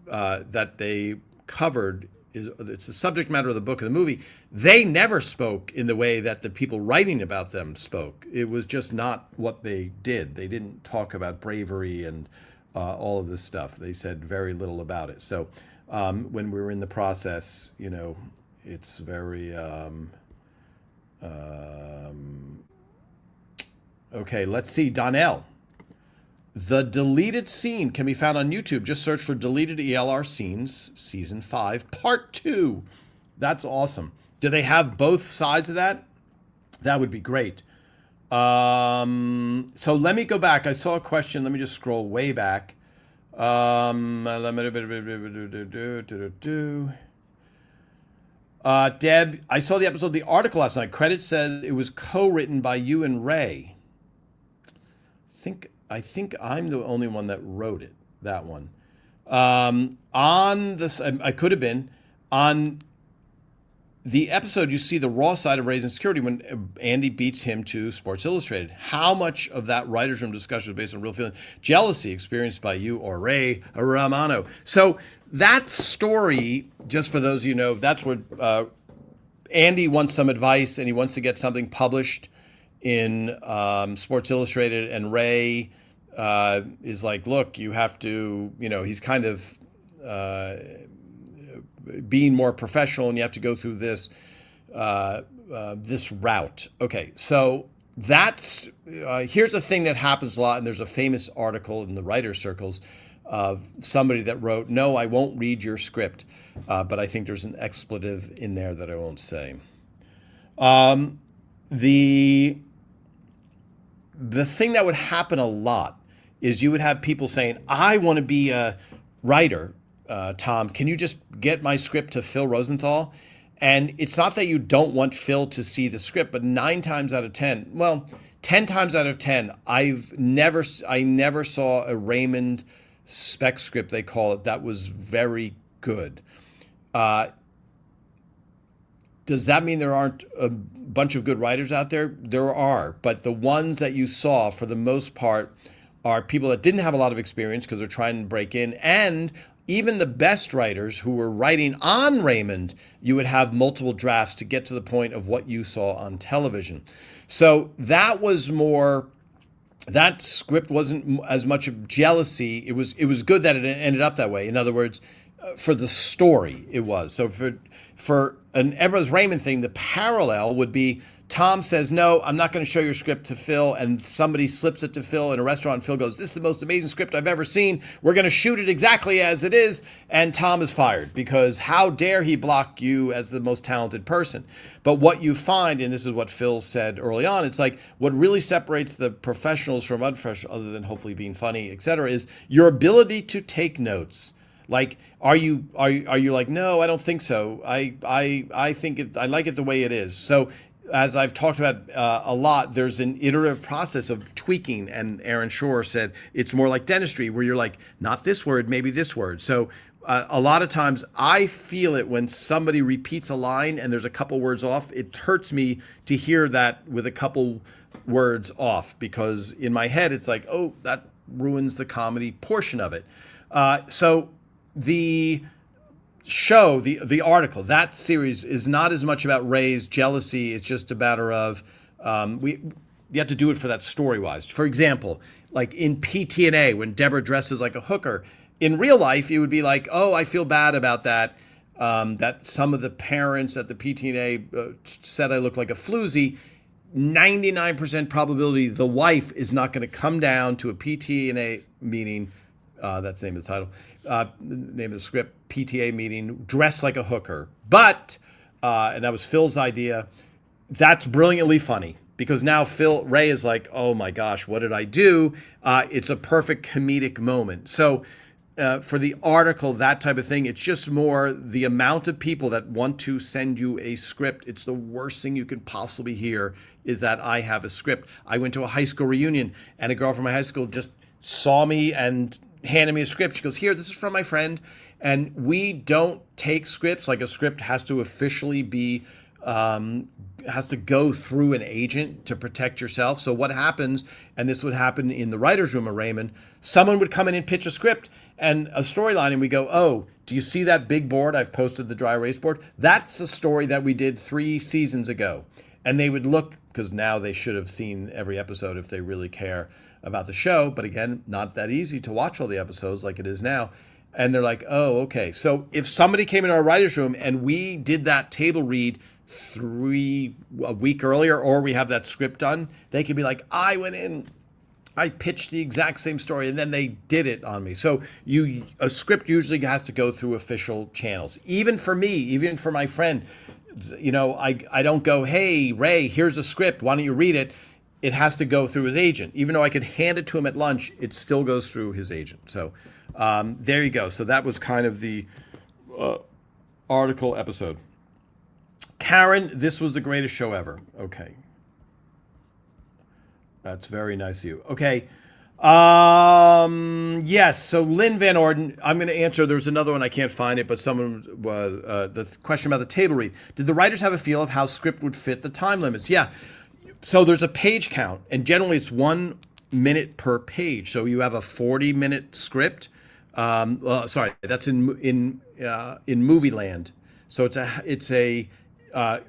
that they covered, it's the subject matter of the book and the movie. They never spoke in the way that the people writing about them spoke. It was just not what they did. They didn't talk about bravery and all of this stuff. They said very little about it. So when we were in the process, it's very... Okay, let's see. Donnell. The deleted scene can be found on YouTube. Just search for Deleted ELR Scenes, Season 5, Part 2. That's awesome. Do they have both sides of that? That would be great. So let me go back. I saw a question. Let me just scroll way back. Deb, I saw the episode, the article last night. Credit says it was co-written by you and Ray. I think I'm the only one that wrote it, that one. On this, I could have been on the episode. You see the raw side of Ray's insecurity when Andy beats him to Sports Illustrated. How much of that writers' room discussion is based on real feeling, jealousy experienced by you or Ray Romano? So that story, just for those of you who know, that's what Andy wants some advice, and he wants to get something published in Sports Illustrated, and Ray is like, look, you have to, he's kind of being more professional, and you have to go through this this route. Okay, so that's here's a thing that happens a lot, and there's a famous article in the writer circles of somebody that wrote, "No, I won't read your script," but I think there's an expletive in there that I won't say. The thing that would happen a lot is you would have people saying, "I want to be a writer. Tom, can you just get my script to Phil Rosenthal?" And it's not that you don't want Phil to see the script, but 9 times out of 10, well, 10 times out of 10, I never saw a Raymond spec script, they call it, that was very good. Does that mean there aren't a bunch of good writers out there? There are, but the ones that you saw, for the most part, are people that didn't have a lot of experience because they're trying to break in, and even the best writers who were writing on Raymond, you would have multiple drafts to get to the point of what you saw on television. So that was more, that script wasn't as much of jealousy. It was good that it ended up that way. In other words, for the story, it was. So for an Edward Raymond thing, the parallel would be Tom says, "No, I'm not going to show your script to Phil," and somebody slips it to Phil in a restaurant, and Phil goes, "This is the most amazing script I've ever seen. We're going to shoot it exactly as it is," and Tom is fired because how dare he block you as the most talented person. But what you find, and this is what Phil said early on, it's like what really separates the professionals from unprofessional, other than hopefully being funny, etc., is your ability to take notes. Like, are you like, "No, I don't think so. I think it, I like it the way it is." So as I've talked about a lot, there's an iterative process of tweaking. And Aaron Shore said it's more like dentistry, where you're like, not this word, maybe this word. So a lot of times I feel it when somebody repeats a line and there's a couple words off. It hurts me to hear that with a couple words off, because in my head it's like, oh, that ruins the comedy portion of it. So the show, the article, that series is not as much about Ray's jealousy. It's just a matter of you have to do it for that story wise. For example, like in PT&A, when Deborah dresses like a hooker, in real life it would be like, "Oh, I feel bad about that. That some of the parents at the PT&A said I look like a floozy." 99% probability the wife is not going to come down to a PT&A meeting. That's the name of the title. Name of the script, PTA meeting, dressed like a hooker. But, and that was Phil's idea, that's brilliantly funny, because now Ray is like, "Oh my gosh, what did I do?" It's a perfect comedic moment. So for the article, that type of thing, it's just more the amount of people that want to send you a script. It's the worst thing you can possibly hear is that I have a script. I went to a high school reunion and a girl from my high school just saw me and handed me a script. She goes, "Here, this is from my friend." And we don't take scripts. Like, a script has to officially be, has to go through an agent to protect yourself. So what happens, and this would happen in the writer's room of Raymond, someone would come in and pitch a script and a storyline, and we go, "Oh, do you see that big board? I've posted the dry erase board. That's a story that we did 3 seasons ago." And they would look, because now they should have seen every episode if they really care about the show. But again, not that easy to watch all the episodes like it is now. And they're like, "Oh, okay." So if somebody came in our writer's room and we did that table read a week earlier, or we have that script done, they could be like, "I went in, I pitched the exact same story, and then they did it on me." So a script usually has to go through official channels. Even for me, even for my friend, I don't go, "Hey, Ray, here's a script. Why don't you read it?" It has to go through his agent. Even though I could hand it to him at lunch, it still goes through his agent. So there you go. So that was kind of the article episode. Karen, this was the greatest show ever. Okay. That's very nice of you. Okay. Yes. So Lynn Van Orden, I'm going to answer. There's another one. I can't find it, but someone was the question about the table read. Did the writers have a feel of how script would fit the time limits? Yeah. So there's a page count, and generally it's 1 minute per page. So you have a 40-minute script. Sorry, that's in movie land. So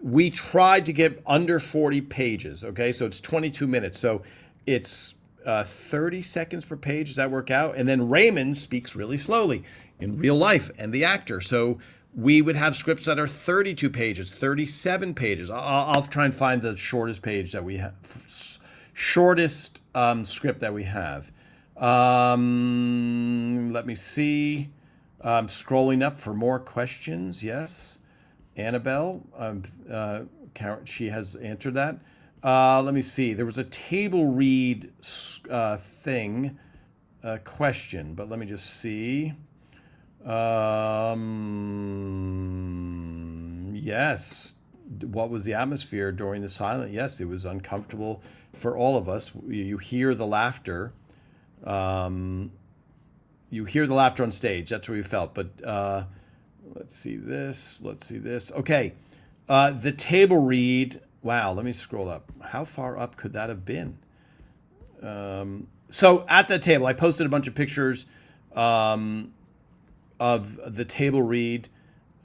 we tried to get under 40 pages. Okay, so it's 22 minutes. So it's 30 seconds per page. Does that work out? And then Raymond speaks really slowly in real life, and the actor. So We would have scripts that are 32 pages, 37 pages. I'll try and find the shortest page that we have, shortest script that we have. Let me see. Scrolling up for more questions. Yes, Annabelle, she has answered that. Let me see. There was a table read thing question, but let me just see. Yes. What was the atmosphere during the silent? Yes, it was uncomfortable for all of us. You hear the laughter. You hear the laughter on stage. That's what we felt. But let's see this. Let's see this. Okay. The table read. Wow. Let me scroll up. How far up could that have been? So at the table, I posted a bunch of pictures of the table read.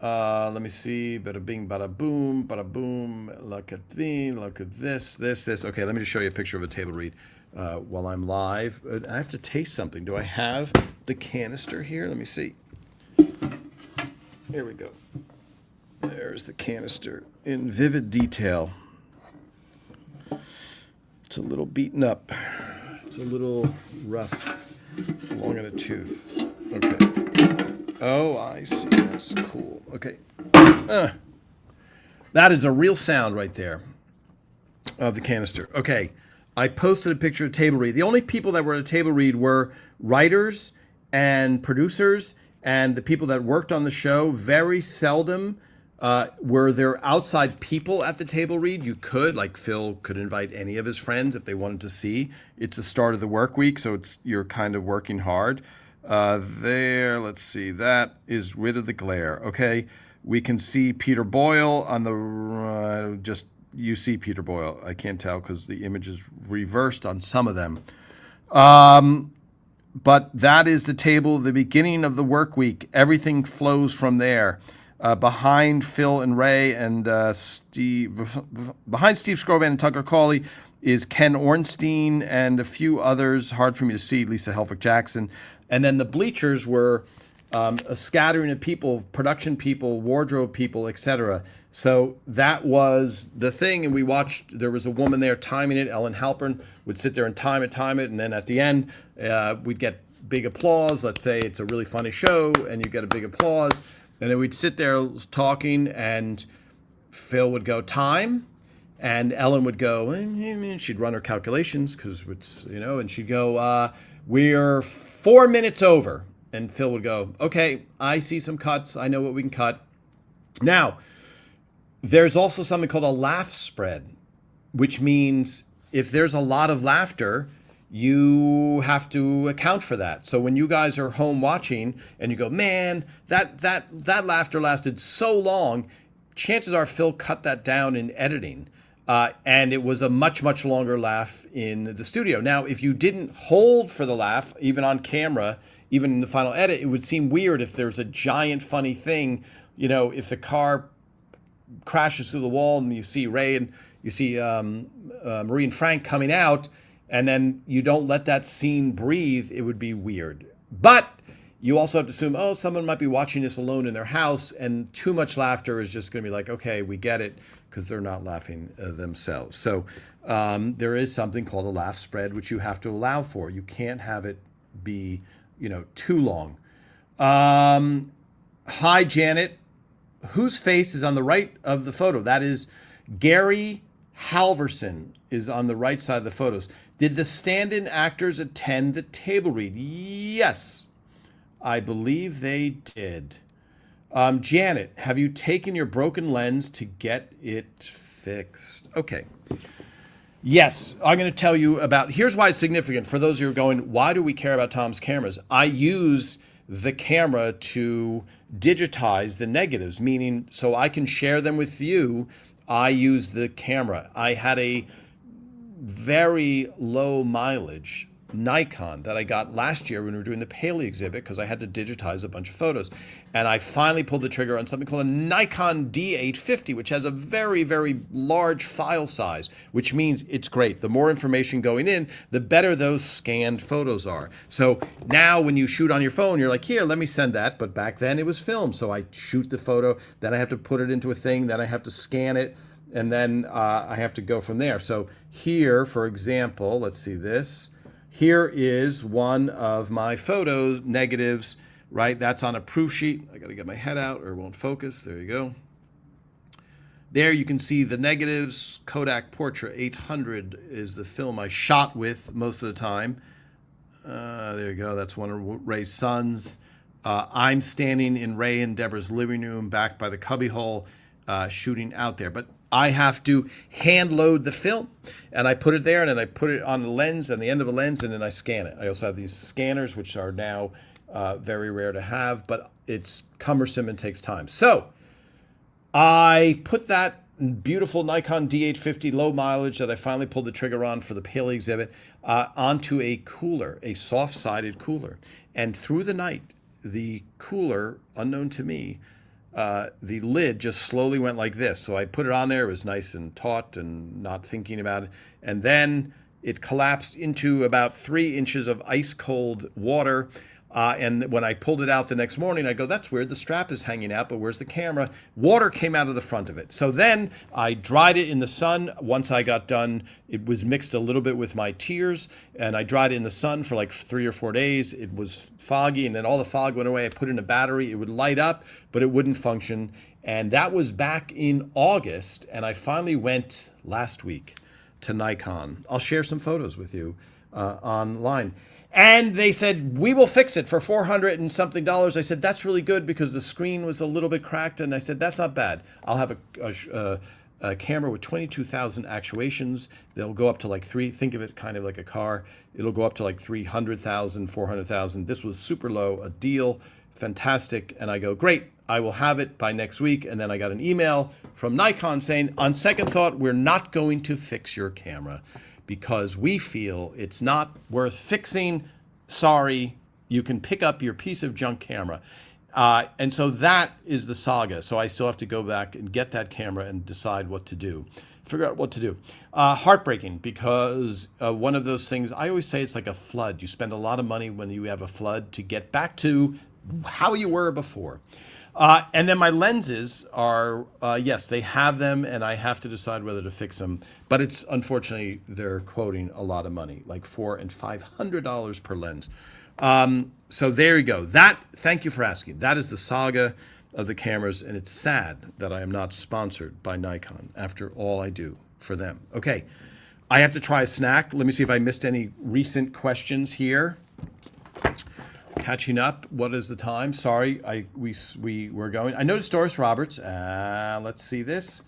Let me see. Bada bing, bada boom. Look at this. Okay, let me just show you a picture of a table read while I'm live. I have to taste something. Do I have the canister here? Let me see. Here we go. There's the canister in vivid detail. It's a little beaten up. It's a little rough along in the tooth. Okay. Oh, I see. That's cool. Okay. That is a real sound right there of the canister. Okay. I posted a picture of table read. The only people that were at a table read were writers and producers and the people that worked on the show. Very seldom were there outside people at the table read. You could, like Phil could invite any of his friends if they wanted to see. It's the start of the work week, so you're kind of working hard. There, let's see, that is Rid of the Glare. Okay, we can see Peter Boyle on the, you see Peter Boyle. I can't tell because the image is reversed on some of them. But that is the table, the beginning of the work week. Everything flows from there. Behind Phil and Ray and Steve, behind Steve Skrovan and Tucker Cawley is Ken Ornstein and a few others, hard for me to see, Lisa Helfrich Jackson. And then the bleachers were a scattering of people, production people, wardrobe people, etc. So that was the thing, and we watched, there was a woman there timing it, Ellen Halpern would sit there and time it, and then at the end, we'd get big applause. Let's say it's a really funny show, and you get a big applause. And then we'd sit there talking, and Phil would go, time, and Ellen would go, she'd run her calculations, because it's, and she'd go, we're 4 minutes over. And Phil would go, okay, I see some cuts. I know what we can cut. Now, there's also something called a laugh spread, which means if there's a lot of laughter, you have to account for that. So when you guys are home watching and you go, man, that laughter lasted so long, chances are Phil cut that down in editing. And it was a much, much longer laugh in the studio. Now, if you didn't hold for the laugh, even on camera, even in the final edit, it would seem weird if there's a giant funny thing, if the car crashes through the wall and you see Ray and you see Marie and Frank coming out, and then you don't let that scene breathe, it would be weird. But you also have to assume, someone might be watching this alone in their house, and too much laughter is just going to be like, okay, we get it, because they're not laughing themselves. So there is something called a laugh spread, which you have to allow for. You can't have it be, too long. Hi, Janet. Whose face is on the right of the photo? That is Gary Halverson is on the right side of the photos. Did the stand-in actors attend the table read? Yes, I believe they did. Janet, have you taken your broken lens to get it fixed? Okay. Yes, I'm going to tell you about, here's why it's significant. For those of you who are going, why do we care about Tom's cameras? I use the camera to digitize the negatives, meaning so I can share them with you. I use the camera. I had a very low mileage Nikon that I got last year when we were doing the Paley exhibit because I had to digitize a bunch of photos. And I finally pulled the trigger on something called a Nikon D850, which has a very, very large file size, which means it's great. The more information going in, the better those scanned photos are. So now when you shoot on your phone, you're like, here, let me send that. But back then it was film. So I shoot the photo, then I have to put it into a thing, then I have to scan it, and then I have to go from there. So here, for example, let's see this. Here is one of my photos, negatives, right? That's on a proof sheet. I got to get my head out or it won't focus. There you go. There you can see the negatives. Kodak Portra 800 is the film I shot with most of the time. There you go. That's one of Ray's sons. I'm standing in Ray and Deborah's living room back by the cubbyhole shooting out there. But I have to hand load the film, and I put it there, and then I put it on the lens, on the end of a lens, and then I scan it. I also have these scanners, which are now very rare to have, but it's cumbersome and takes time. So I put that beautiful Nikon D850 low mileage that I finally pulled the trigger on for the Paley exhibit onto a cooler, a soft-sided cooler. And through the night, the cooler, unknown to me, the lid just slowly went like this. So I put it on there. It was nice and taut and not thinking about it. And then it collapsed into about 3 inches of ice cold water. And when I pulled it out the next morning, I go, that's weird. The strap is hanging out, but where's the camera? Water came out of the front of it. So then I dried it in the sun. Once I got done, it was mixed a little bit with my tears, and I dried it in the sun for like 3 or 4 days. It was foggy, and then all the fog went away. I put in a battery. It would light up, but it wouldn't function. And that was back in August, and I finally went last week to Nikon. I'll share some photos with you online. And they said, we will fix it for $400 and something. I said, that's really good because the screen was a little bit cracked. And I said, that's not bad. I'll have a camera with 22,000 actuations. They'll go up to like think of it kind of like a car. It'll go up to like 300,000, 400,000. This was super low, a deal, fantastic. And I go, great, I will have it by next week. And then I got an email from Nikon saying, on second thought, we're not going to fix your camera because we feel it's not worth fixing. Sorry, you can pick up your piece of junk camera. And so that is the saga. So I still have to go back and get that camera and decide what to do, figure out what to do. Heartbreaking because one of those things, I always say it's like a flood. You spend a lot of money when you have a flood to get back to how you were before. And then my lenses are, yes, they have them, and I have to decide whether to fix them. But it's unfortunately they're quoting a lot of money, like $400 and $500 per lens. So there you go. Thank you for asking. That is the saga of the cameras, and it's sad that I am not sponsored by Nikon after all I do for them. Okay, I have to try a snack. Let me see if I missed any recent questions here. Catching up. What is the time? Sorry, we were going. I noticed Doris Roberts. Let's see this.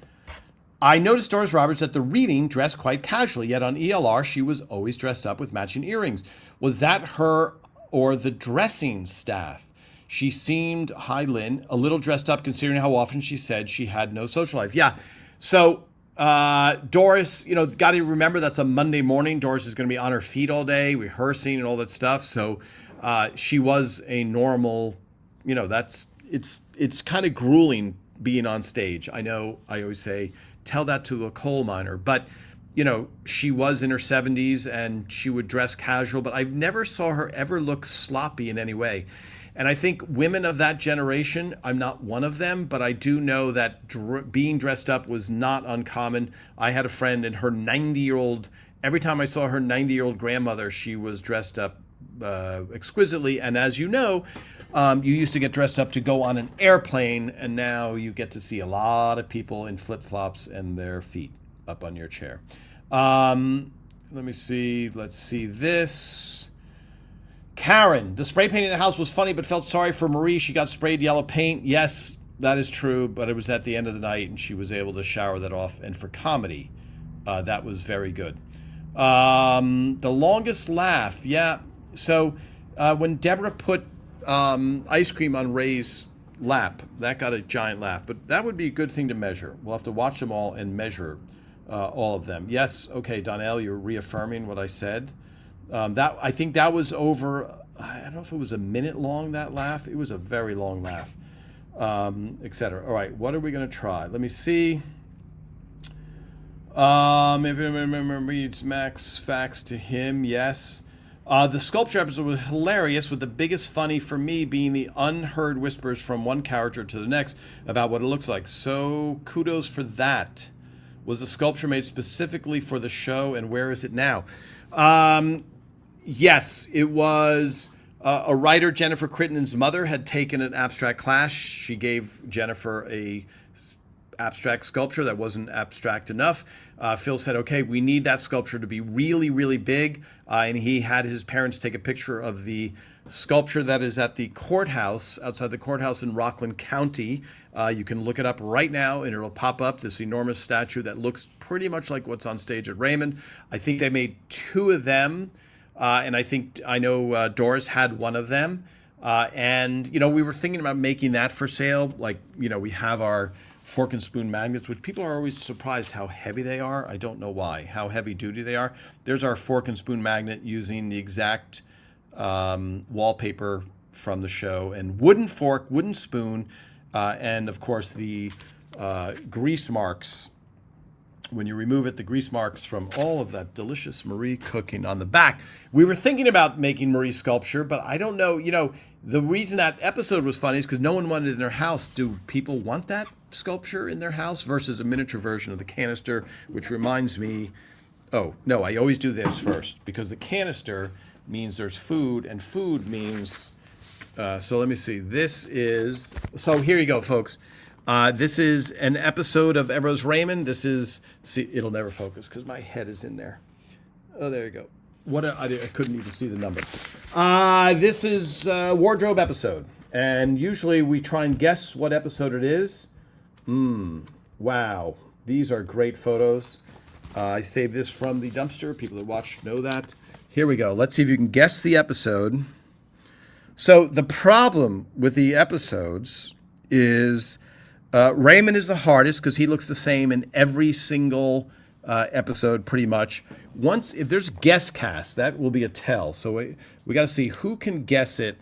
I noticed Doris Roberts at the reading dressed quite casually, yet on ELR she was always dressed up with matching earrings. Was that her or the dressing staff? She seemed, hi Lynn, a little dressed up considering how often she said she had no social life. Yeah. So Doris, got to remember that's a Monday morning. Doris is going to be on her feet all day, rehearsing and all that stuff. So she was a normal, it's kind of grueling being on stage. I know I always say, tell that to a coal miner, but she was in her 70s and she would dress casual, but I never saw her ever look sloppy in any way. And I think women of that generation, I'm not one of them, but I do know that being dressed up was not uncommon. I had a friend and her 90-year-old, every time I saw her 90-year-old grandmother, she was dressed up exquisitely. And as you know, you used to get dressed up to go on an airplane, and now you get to see a lot of people in flip-flops and their feet up on your chair. Let me see. Let's see this. Karen, the spray painting in the house was funny, but felt sorry for Marie. She got sprayed yellow paint. Yes, that is true, but it was at the end of the night, and she was able to shower that off. And for comedy, that was very good. The longest laugh, yeah. So when Deborah put ice cream on Ray's lap, that got a giant laugh. But that would be a good thing to measure. We'll have to watch them all and measure all of them. Yes, okay, Donnell, you're reaffirming what I said. That I think that was over. I don't know if it was a minute long, that laugh. It was a very long laugh, etc. All right, what are we going to try? Let me see. If I remember, reads Max facts to him. Yes. The sculpture episode was hilarious, with the biggest funny for me being the unheard whispers from one character to the next about what it looks like. So kudos for that. Was the sculpture made specifically for the show, and where is it now? Yes, it was. A writer, Jennifer Crittenden's mother, had taken an abstract class. She gave Jennifer a abstract sculpture that wasn't abstract enough. Phil said, okay, we need that sculpture to be really, really big. And he had his parents take a picture of the sculpture that is at the courthouse, outside the courthouse in Rockland County. You can look it up right now and it'll pop up, this enormous statue that looks pretty much like what's on stage at Raymond. I think they made two of them. And I know Doris had one of them. And, we were thinking about making that for sale. Like, we have our fork and spoon magnets, which people are always surprised how heavy they are. I don't know why, how heavy duty they are. There's our fork and spoon magnet using the exact wallpaper from the show, and wooden fork, wooden spoon, and of course the grease marks. When you remove it, the grease marks from all of that delicious Marie cooking on the back. We were thinking about making Marie sculpture, but I don't know, the reason that episode was funny is because no one wanted it in their house. Do people want that sculpture in their house versus a miniature version of the canister, which reminds me, oh, no, I always do this first because the canister means there's food, and food means, so let me see. So here you go, folks. This is an episode of Everose Raymond. This is, see, it'll never focus because my head is in there. Oh, there you go. I couldn't even see the number. This is a wardrobe episode. And usually we try and guess what episode it is. Wow. These are great photos. I saved this from the dumpster. People that watch know that. Here we go. Let's see if you can guess the episode. So the problem with the episodes is Raymond is the hardest because he looks the same in every single episode pretty much. If there's guest cast, that will be a tell. So we got to see who can guess it.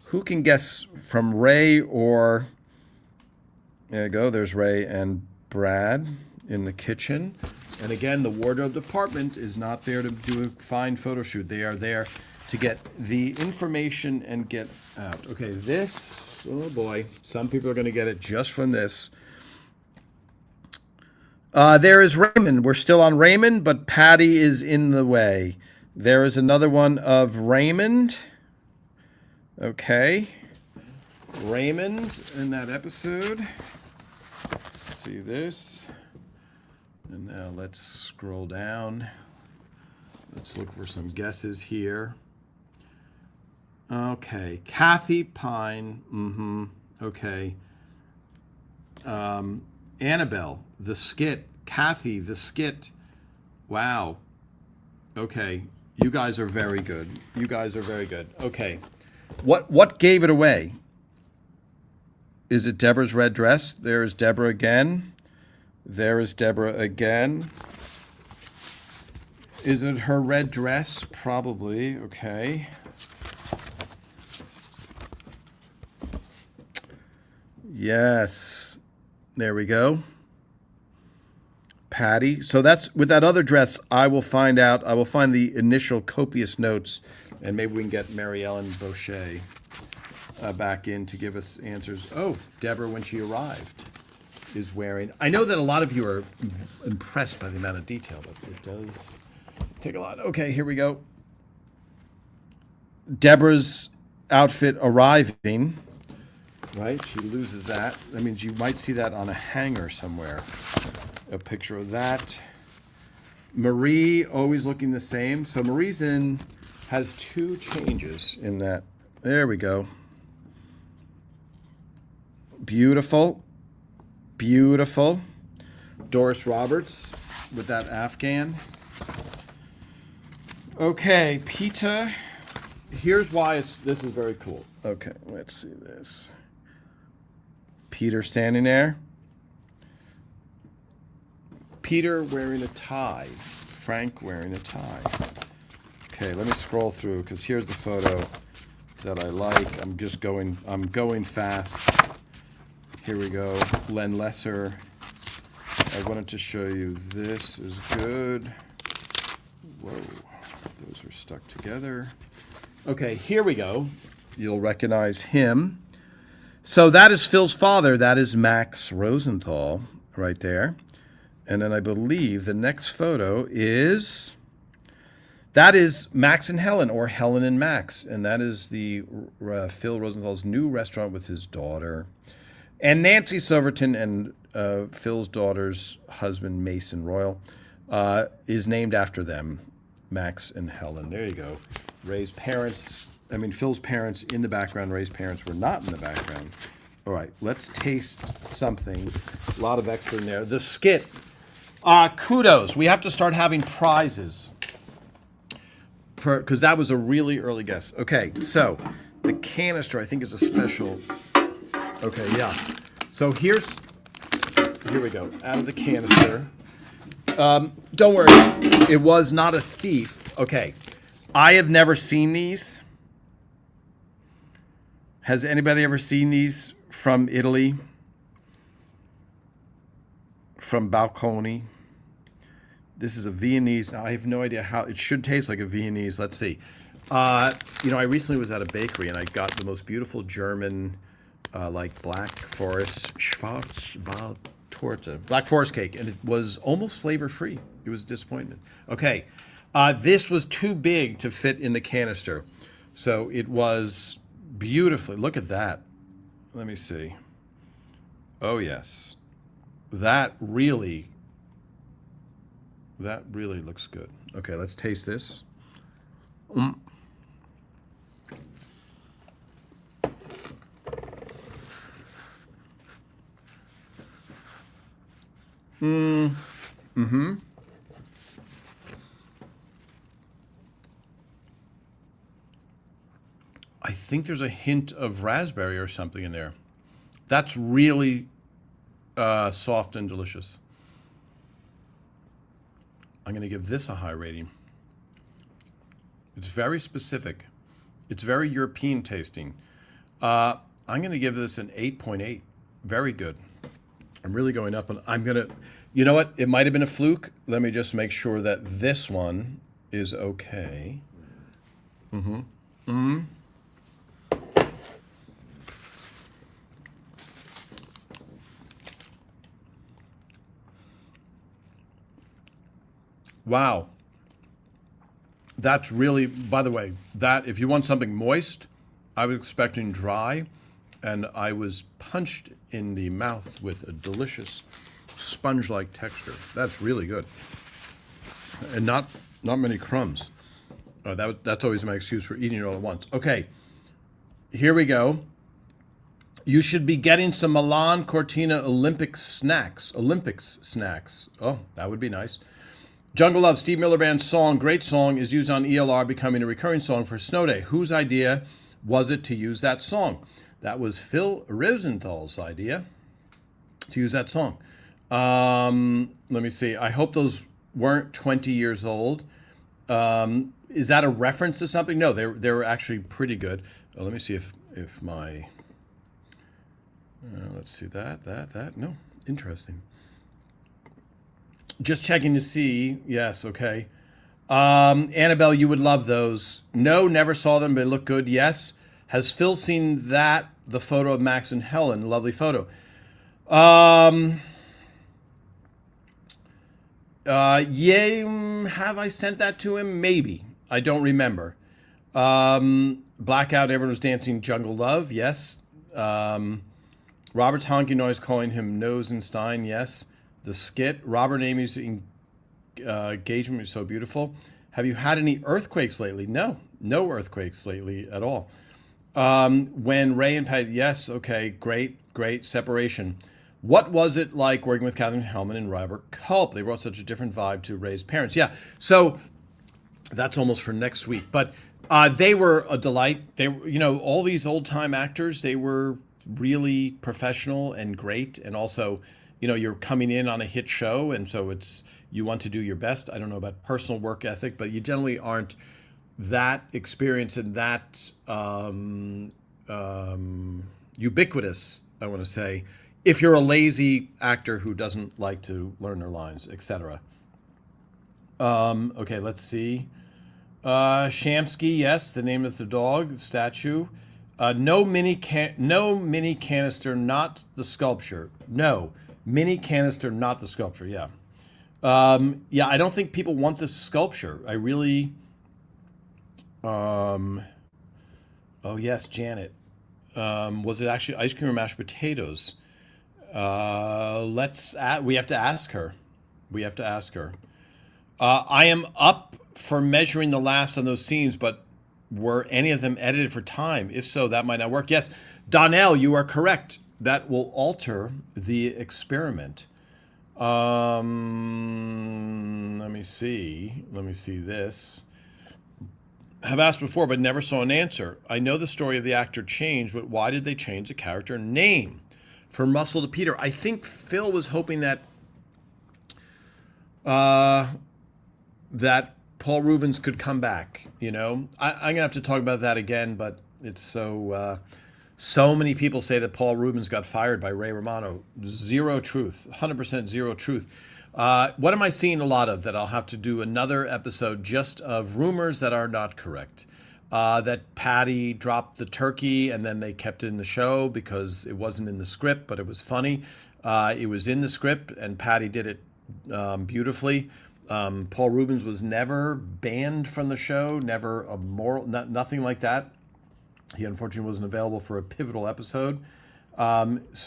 Who can guess from Ray or... There you go. There's Ray and Brad in the kitchen. And again, the wardrobe department is not there to do a fine photo shoot. They are there to get the information and get out. Okay, this, oh boy, some people are going to get it just from this. There is Raymond. We're still on Raymond, but Patty is in the way. There is another one of Raymond. Okay. Raymond in that episode. Let's see this. And now let's scroll down. Let's look for some guesses here. Okay. Kathy Pine. Okay. Annabelle, the skit. Kathy, the skit. Wow. Okay. You guys are very good. You guys are very good. Okay. What gave it away? Is it Deborah's red dress? There is Deborah again. There is Deborah again. Is it her red dress? Probably. Okay. Yes. There we go. Patty. So that's with that other dress. I will find out. I will find the initial copious notes, and maybe we can get Mary Ellen Boucher back in to give us answers. Oh, Deborah, when she arrived, is wearing. I know that a lot of you are impressed by the amount of detail, but it does take a lot. Okay, here we go. Deborah's outfit arriving. Right, she loses that. That means you might see that on a hanger somewhere. A picture of that. Marie, always looking the same. So Marie's has two changes in that. There we go. Beautiful. Beautiful. Doris Roberts with that Afghan. Okay, Peta. Here's why this is very cool. Okay, let's see this. Peter standing there. Peter wearing a tie. Frank wearing a tie. Okay, let me scroll through because here's the photo that I like. I'm going fast. Here we go. Len Lesser. I wanted to show you this is good. Whoa, those are stuck together. Okay, here we go. You'll recognize him. So that is Phil's father. That is Max Rosenthal right there. And then I believe the next photo is, that is Max and Helen, or Helen and Max. And that is the Phil Rosenthal's new restaurant with his daughter. And Nancy Silverton and Phil's daughter's husband, Mason Royal, is named after them, Max and Helen. There you go. Ray's parents, Phil's parents in the background, Ray's parents were not in the background. All right, let's taste something. A lot of extra in there. The skit. Kudos. We have to start having prizes. Because that was a really early guess. Okay, so the canister, I think, is a special. Okay, yeah. So here we go. Out of the canister. Don't worry. It was not a thief. Okay. I have never seen these. Has anybody ever seen these from Italy? From Balconi? This is a Viennese. Now, I have no idea how. It should taste like a Viennese. Let's see. I recently was at a bakery and I got the most beautiful German, like Black Forest Schwarzwaldtorte, Black Forest cake, and it was almost flavor-free. It was a disappointment. Okay. This was too big to fit in the canister. So it was beautifully. Look at that. Let me see. Oh, yes. That really looks good. Okay, let's taste this. I think there's a hint of raspberry or something in there. That's really soft and delicious. I'm going to give this a high rating. It's very specific. It's very European tasting. I'm going to give this an 8.8. Very good. I'm really going up. And I'm going to, you know what? It might have been a fluke. Let me just make sure that this one is okay. Wow. That's really, by the way, that if you want something moist, I was expecting dry, and I was punched in the mouth with a delicious sponge-like texture. That's really good. And not many crumbs. That's always my excuse for eating it all at once. Okay, here we go. You should be getting some Milan Cortina Olympics snacks. Oh, that would be nice. Jungle Love, Steve Miller Band's song, great song, is used on ELR, becoming a recurring song for Snow Day. Whose idea was it to use that song? That was Phil Rosenthal's idea to use that song. Let me see. I hope those weren't 20 years old. Is that a reference to something? No, they were actually pretty good. Let me see if my... let's see that. No, interesting. Just checking to see. Yes, okay. Annabelle, you would love those. No, never saw them, but they look good. Yes. Has Phil seen that? The photo of Max and Helen. Lovely photo. Yeah, have I sent that to him? Maybe. I don't remember. Blackout, everyone was dancing Jungle Love. Yes. Robert's honky noise calling him Nosenstein. Yes. The skit, Robert and Amy's engagement is so beautiful. Have you had any earthquakes lately? No earthquakes lately at all. When Ray and Pat, yes, okay, great separation. What was it like working with Katherine Hellman and Robert Culp? They brought such a different vibe to Ray's parents. Yeah, so that's almost for next week. But they were a delight. They were, all these old time actors, they were really professional and great, and also, you're coming in on a hit show, and so you want to do your best. I don't know about personal work ethic, but you generally aren't that experience and that ubiquitous, I want to say, if you're a lazy actor who doesn't like to learn their lines, etc. Okay, let's see. Shamsky, yes, the name of the dog, the statue. No mini canister, not the sculpture. No mini canister, not the sculpture. Yeah, yeah. I don't think people want the sculpture. I really. Um, oh yes, Janet. Was it actually ice cream or mashed potatoes? We have to ask her. We have to ask her. I am up for measuring the laughs on those scenes, but were any of them edited for time? If so, that might not work. Yes, Donnell, you are correct. That will alter the experiment. Let me see. Let me see this. Have asked before, but never saw an answer. I know the story of the actor changed, but why did they change the character name from Russell to Peter? I think Phil was hoping that uh, that Paul Rubens could come back. I'm gonna have to talk about that again, but it's so many people say that Paul Rubens got fired by Ray Romano. Zero truth, 100% zero truth. What am I seeing a lot of that I'll have to do another episode just of rumors that are not correct? That Patty dropped the turkey and then they kept it in the show because it wasn't in the script, but it was funny. It was in the script and Patty did it beautifully. Paul Rubens was never banned from the show, never a moral, nothing like that. He unfortunately wasn't available for a pivotal episode,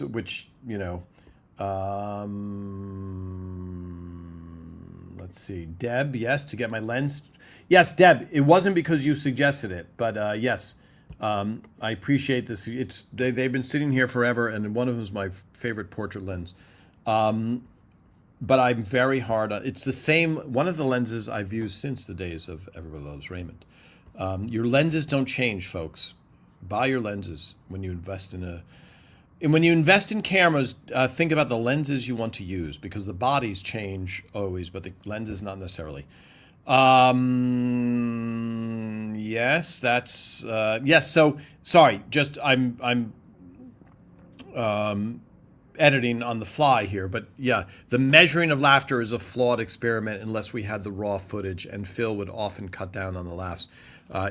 which, let's see. Deb, yes, to get my lens. Yes, Deb, it wasn't because you suggested it, but yes, I appreciate this. They've been sitting here forever, and one of them is my favorite portrait lens. But I'm very hard on. It's the same. One of the lenses I've used since the days of Everybody Loves Raymond. Your lenses don't change, folks. Buy your lenses when you invest in and when you invest in cameras. Think about the lenses you want to use because the bodies change always, but the lenses not necessarily. Yes, that's yes. So sorry, just I'm editing on the fly here, but yeah, the measuring of laughter is a flawed experiment unless we had the raw footage, and Phil would often cut down on the laughs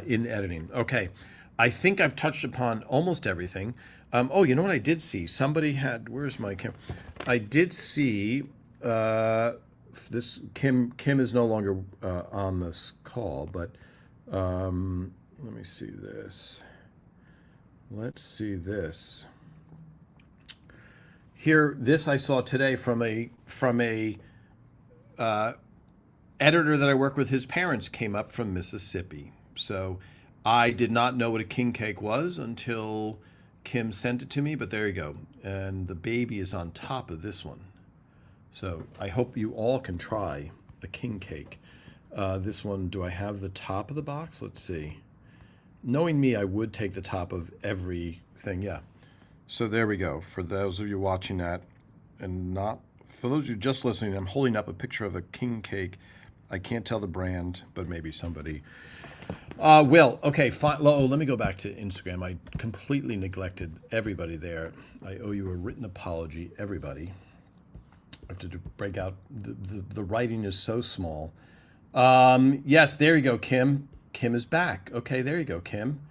in editing. Okay, I think I've touched upon almost everything. Oh, you know what I did see? Somebody had. Where's my camera? I did see this. Kim is no longer on this call, but let me see this. Let's see this. Here, this I saw today from a editor that I work with. His parents came up from Mississippi, so I did not know what a king cake was until Kim sent it to me. But there you go, and the baby is on top of this one. So I hope you all can try a king cake. This one, do I have the top of the box? Let's see. Knowing me, I would take the top of everything. Yeah. So there we go. For those of you watching that, and not for those of you just listening, I'm holding up a picture of a king cake. I can't tell the brand, but maybe somebody will. Okay, fine. Oh, let me go back to Instagram. I completely neglected everybody there. I owe you a written apology, everybody. I have to break out. The writing is so small. Yes, there you go, Kim. Kim is back. Okay, there you go, Kim.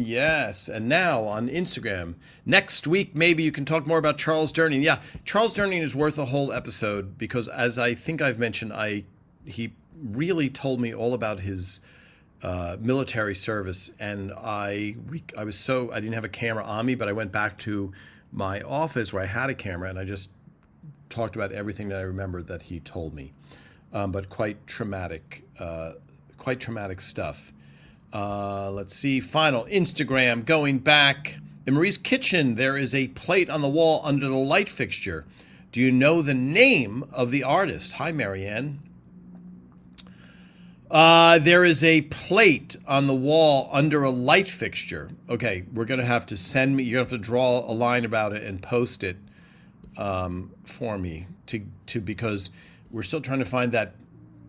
Yes, and now on Instagram. Next week, maybe you can talk more about Charles Durning. Yeah, Charles Durning is worth a whole episode because, as I think I've mentioned, he really told me all about his military service, and I didn't have a camera on me, but I went back to my office where I had a camera, and I just talked about everything that I remember that he told me. But quite traumatic stuff. Let's see. Final Instagram going back. In Marie's kitchen, there is a plate on the wall under the light fixture. Do you know the name of the artist? Hi, Marianne. There is a plate on the wall under a light fixture. Okay, we're going to have to send me, you're going to have to draw a line about it and post it for me because we're still trying to find that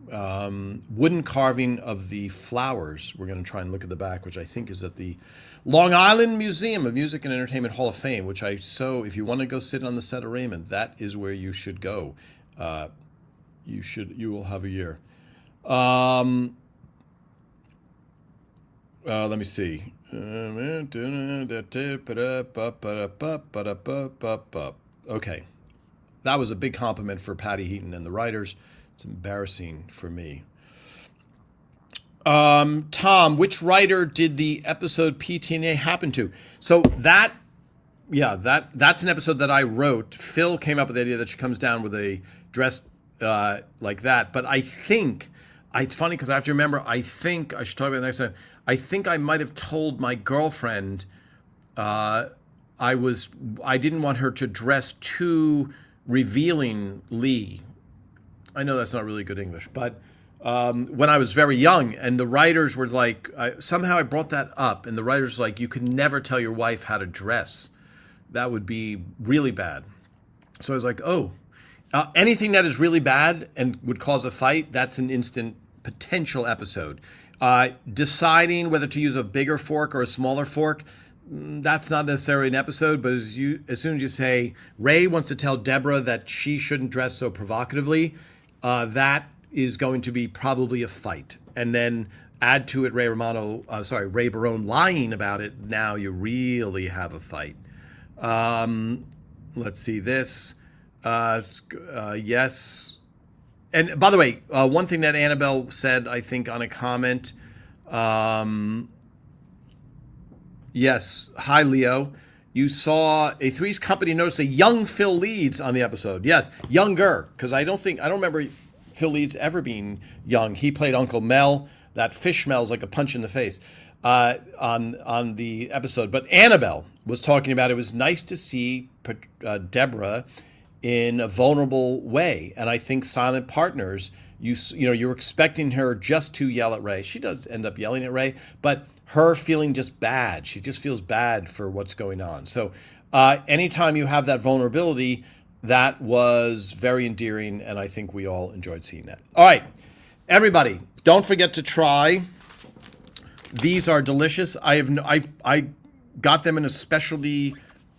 wooden carving of the flowers. We're going to try and look at the back, which I think is at the Long Island Museum of Music and Entertainment Hall of Fame, if you want to go sit on the set of Raymond, that is where you should go. You will have a year. Let me see. Okay. That was a big compliment for Patty Heaton and the writers. It's embarrassing for me. Tom, which writer did the episode PTNA happen to? So that's an episode that I wrote. Phil came up with the idea that she comes down with a dress like that. But I think, it's funny because I have to remember, I think, I should talk about it next time. I think I might have told my girlfriend I didn't want her to dress too revealingly. I know that's not really good English, but when I was very young, and the writers were like, somehow I brought that up, and the writers were like, you could never tell your wife how to dress. That would be really bad. So I was like, anything that is really bad and would cause a fight, that's an instant potential episode. Deciding whether to use a bigger fork or a smaller fork, that's not necessarily an episode, but as soon as you say Ray wants to tell Deborah that she shouldn't dress so provocatively, that is going to be probably a fight. And then add to it Ray Barone lying about it. Now you really have a fight. Let's see this. Yes. And by the way, one thing that Annabelle said, I think, on a comment. Yes. Hi, Leo. You saw a Three's Company notice a young Phil Leeds on the episode. Yes, younger, because I don't remember Phil Leeds ever being young. He played Uncle Mel. That fish smells like a punch in the face on the episode. But Annabelle was talking about it was nice to see Deborah in a vulnerable way. And I think Silent Partners, you're expecting her just to yell at Ray. She does end up yelling at Ray, but her feeling just bad. She just feels bad for what's going on. So anytime you have that vulnerability, that was very endearing, and I think we all enjoyed seeing that. All right, everybody, don't forget to try. These are delicious. I got them in a specialty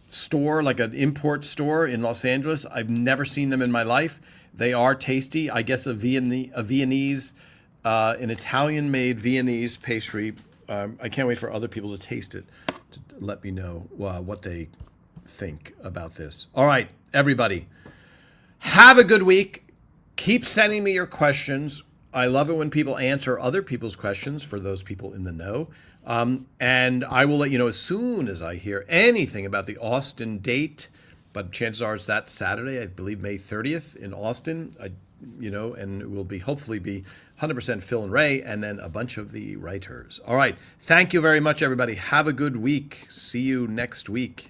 store, like an import store in Los Angeles. I've never seen them in my life. They are tasty. I guess an Italian-made Viennese pastry. I can't wait for other people to taste it to let me know what they think about this. All right, everybody, have a good week. Keep sending me your questions. I love it when people answer other people's questions for those people in the know. And I will let you know as soon as I hear anything about the Austin date. But chances are it's that Saturday, I believe May 30th in Austin. And it will hopefully be 100% Phil and Ray, and then a bunch of the writers. All right. Thank you very much, everybody. Have a good week. See you next week.